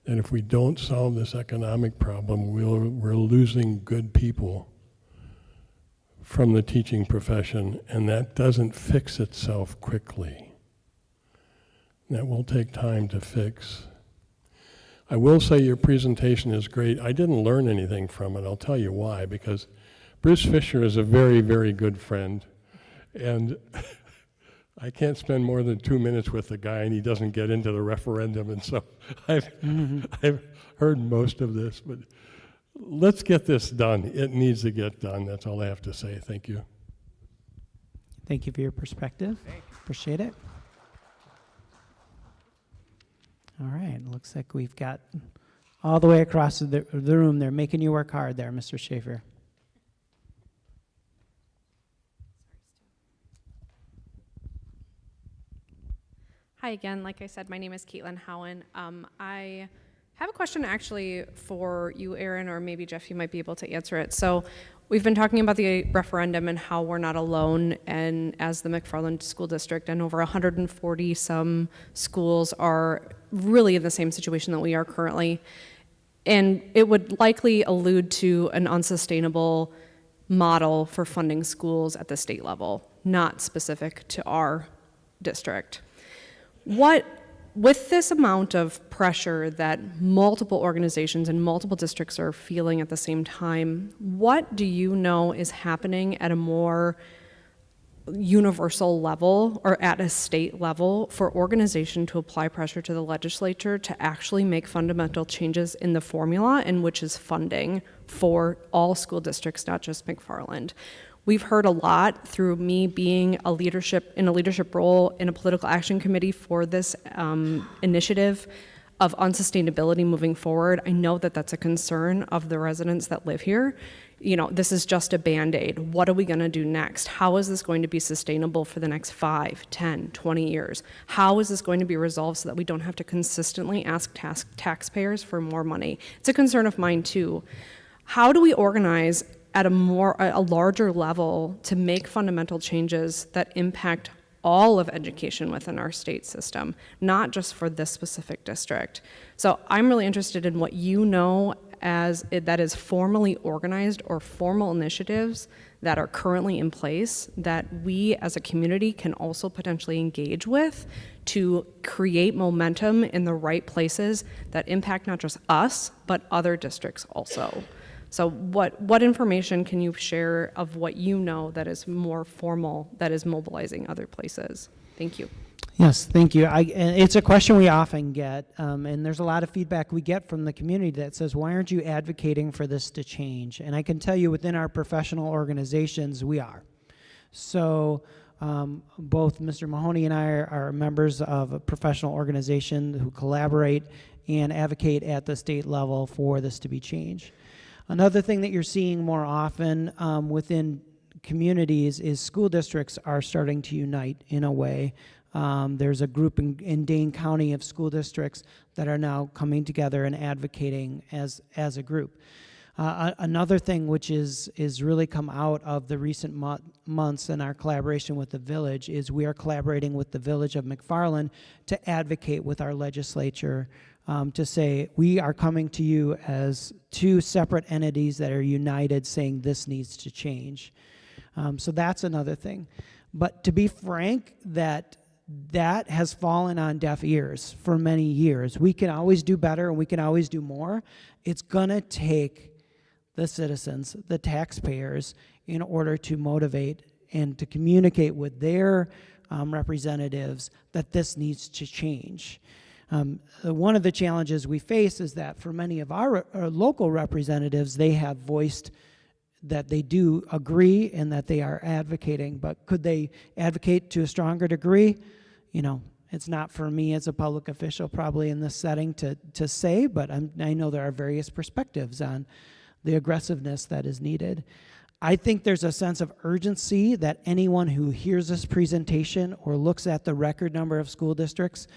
O: that if we don't solve this economic problem, we're losing good people from the teaching profession, and that doesn't fix itself quickly. That will take time to fix. I will say your presentation is great. I didn't learn anything from it. I'll tell you why, because Bruce Fisher is a very, very good friend, and I can't spend more than 2 minutes with the guy and he doesn't get into the referendum, and so I've heard most of this, but let's get this done. It needs to get done. That's all I have to say. Thank you.
A: Thank you for your perspective. Appreciate it. All right, looks like we've got all the way across the room. They're making you work hard there, Mr. Schaefer.
I: Hi again. Like I said, my name is Caitlin Howen. I have a question actually for you, Aaron, or maybe Jeff, you might be able to answer it. So we've been talking about the referendum and how we're not alone, and as the McFarland School District, and over 140 some schools are really in the same situation that we are currently. And it would likely allude to an unsustainable model for funding schools at the state level, not specific to our district. With this amount of pressure that multiple organizations and multiple districts are feeling at the same time, what do you know is happening at a more universal level or at a state level for organization to apply pressure to the legislature to actually make fundamental changes in the formula, and which is funding for all school districts, not just McFarland? We've heard a lot through me being in a leadership role in a political action committee for this initiative of unsustainability moving forward. I know that that's a concern of the residents that live here. You know, this is just a Band-Aid. What are we gonna do next? How is this going to be sustainable for the next 5, 10, 20 years? How is this going to be resolved so that we don't have to consistently ask taxpayers for more money? It's a concern of mine too. How do we organize at a larger level to make fundamental changes that impact all of education within our state system, not just for this specific district? So I'm really interested in what you know that is formally organized or formal initiatives that are currently in place that we as a community can also potentially engage with to create momentum in the right places that impact not just us, but other districts also. So what information can you share of what you know that is more formal, that is mobilizing other places? Thank you.
A: Yes, thank you. And it's a question we often get, and there's a lot of feedback we get from the community that says, why aren't you advocating for this to change? And I can tell you within our professional organizations, we are. So both Mr. Mahoney and I are members of a professional organization who collaborate and advocate at the state level for this to be changed. Another thing that you're seeing more often within communities is school districts are starting to unite in a way. There's a group in Dane County of school districts that are now coming together and advocating as a group. Another thing which is really come out of the recent months in our collaboration with the village is we are collaborating with the village of McFarland to advocate with our legislature to say we are coming to you as two separate entities that are united saying this needs to change. So that's another thing. But to be frank, that has fallen on deaf ears for many years. We can always do better and we can always do more. It's gonna take the citizens, the taxpayers, in order to motivate and to communicate with their representatives that this needs to change. One of the challenges we face is that for many of our local representatives, they have voiced that they do agree and that they are advocating, but could they advocate to a stronger degree? You know, it's not for me as a public official probably in this setting to say, but I know there are various perspectives on the aggressiveness that is needed. I think there's a sense of urgency that anyone who hears this presentation or looks at the record number of school districts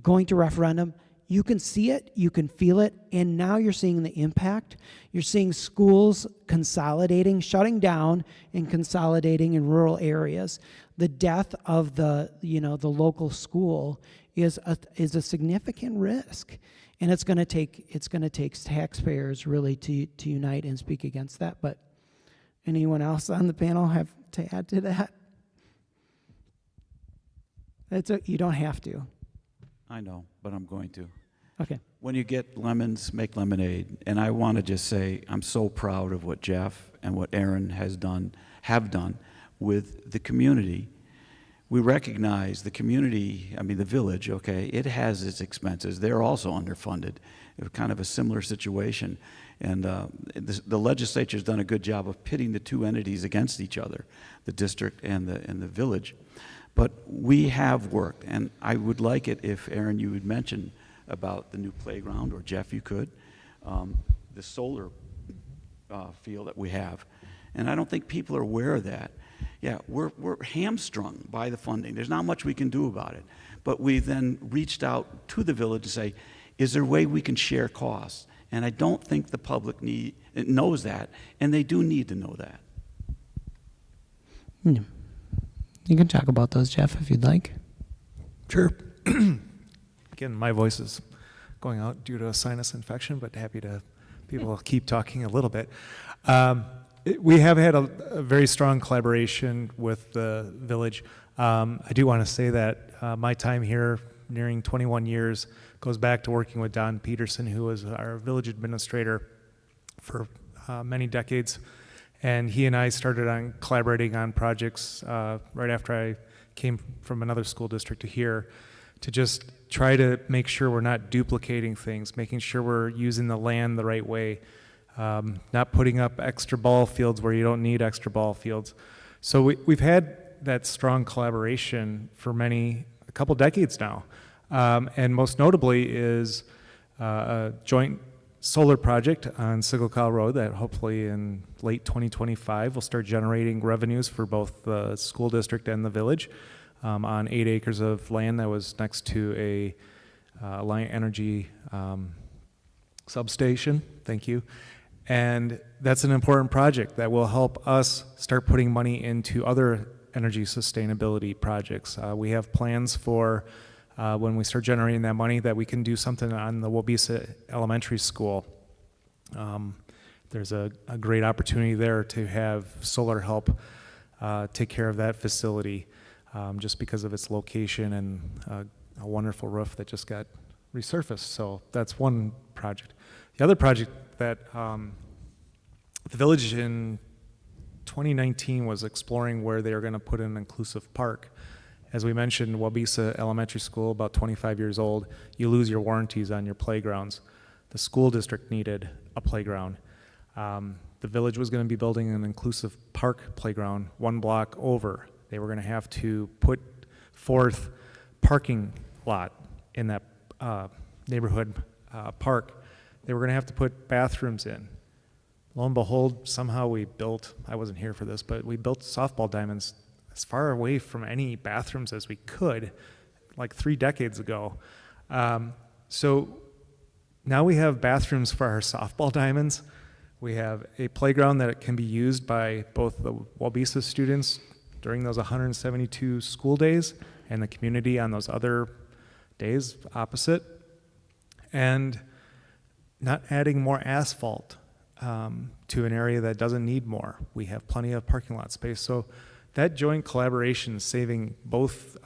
A: going to referendum, you can see it, you can feel it, and now you're seeing the impact. You're seeing schools consolidating, shutting down, and consolidating in rural areas. The death of the local school is a significant risk, and it's going to take taxpayers really to unite and speak against that. But anyone else on the panel have to add to that? You don't have to.
E: I know, but I'm going to.
A: Okay.
E: when you get lemons, make lemonade. And I want to just say I'm so proud of what Jeff and what Aaron have done with the community. We recognize the community, I mean the village, okay, it has its expenses. They're also underfunded. It's kind of a similar situation. And the legislature's done a good job of pitting the two entities against each other, the district and the village. But we have worked, and I would like it if, Aaron, you would mention about the new playground, or Jeff, you could, the solar field that we have. And I don't think people are aware of that. Yeah, we're hamstrung by the funding. There's not much we can do about it. But we then reached out to the village to say, is there a way we can share costs? And I don't think the public knows that, and they do need to know that.
A: You can talk about those, Jeff, if you'd like.
L: Sure. Again, my voice is going out due to a sinus infection, but happy to people keep talking a little bit. We have had a very strong collaboration with the village. I do want to say that my time here, nearing 21 years, goes back to working with Don Peterson, who was our village administrator for many decades. And he and I started on collaborating on projects right after I came from another school district to here, to just try to make sure we're not duplicating things, making sure we're using the land the right way, not putting up extra ball fields where you don't need extra ball fields. So we've had that strong collaboration for a couple decades now. And most notably is a joint solar project on Sigilcal Road that hopefully in late 2025 will start generating revenues for both the school district and the village on 8 acres of land that was next to a Alliant Energy substation. Thank you. And that's an important project that will help us start putting money into other energy sustainability projects. We have plans for when we start generating that money that we can do something on the Wabisa Elementary School. There's a great opportunity there to have solar help take care of that facility just because of its location and a wonderful roof that just got resurfaced. So that's one project. The other project that the village in 2019 was exploring where they were going to put in an inclusive park. As we mentioned, Wabisa Elementary School, about 25 years old, you lose your warranties on your playgrounds. The school district needed a playground. The village was going to be building an inclusive park playground 1 block over. They were going to have to put forth parking lot in that neighborhood park. They were going to have to put bathrooms in. Lo and behold, somehow we built, I wasn't here for this, but we built softball diamonds as far away from any bathrooms as we could, like 3 decades ago. So now we have bathrooms for our softball diamonds. We have a playground that can be used by both the Wabisa students during those 172 school days and the community on those other days opposite. And not adding more asphalt to an area that doesn't need more. We have plenty of parking lot space. So that joint collaboration is saving both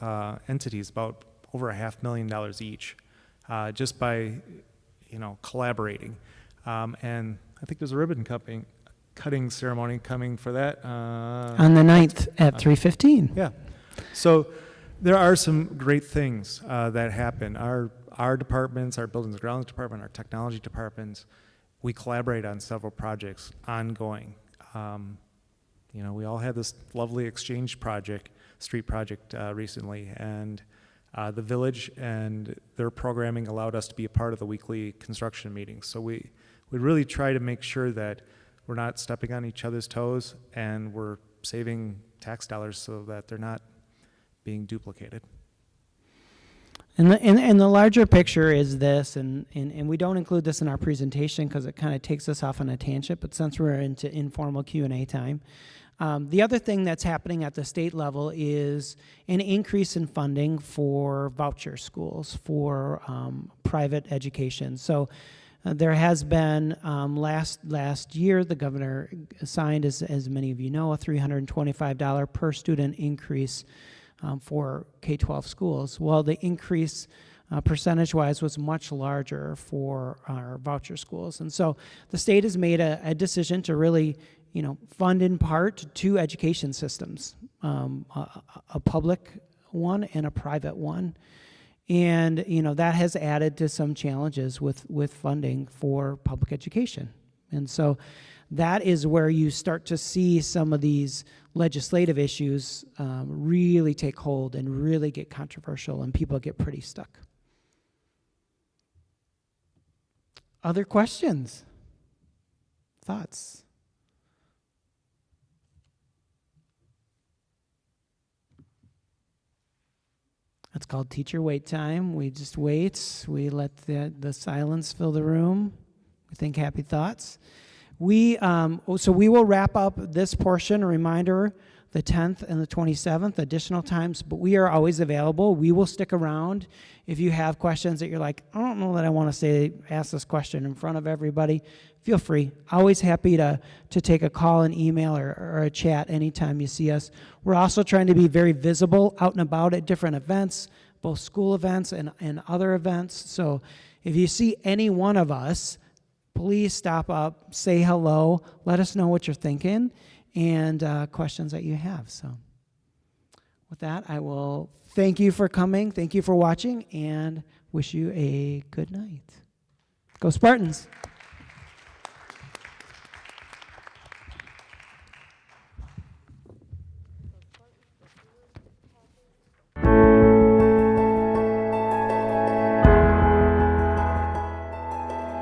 L: entities about over $500,000 each, just by collaborating. And I think there's a ribbon cutting ceremony coming for that
A: on the 9th at 3:15.
L: Yeah. So there are some great things that happen. Our departments, our buildings and grounds department, our technology departments, we collaborate on several projects ongoing. We all had this lovely exchange street project recently, and the village and their programming allowed us to be a part of the weekly construction meetings. So we really try to make sure that we're not stepping on each other's toes and we're saving tax dollars so that they're not being duplicated.
A: And the larger picture is this, and we don't include this in our presentation because it kind of takes us off on a tangent, but since we're into informal Q&A time, the other thing that's happening at the state level is an increase in funding for voucher schools, for private education. So there has been, last year, the governor signed, as many of you know, a $325 per student increase for K-12 schools. Well, the increase percentage-wise, was much larger for our voucher schools. And so the state has made a decision to really, fund in part two education systems, a public one and a private one. And, that has added to some challenges with funding for public education. And so that is where you start to see some of these legislative issues really take hold and really get controversial, and people get pretty stuck. Other questions? Thoughts? That's called teacher wait time. We just wait. We let the silence fill the room. We think happy thoughts. So we will wrap up this portion. A reminder, the 10th and the 27th, additional times, but we are always available. We will stick around. If you have questions that you're like, I don't know that I want to ask this question in front of everybody, feel free. Always happy to take a call, an email, or a chat anytime you see us. We're also trying to be very visible out and about at different events, both school events and other events. So if you see any one of us, please stop up, say hello, let us know what you're thinking, and questions that you have. So with that, I will thank you for coming, thank you for watching, and wish you a good night. Go Spartans!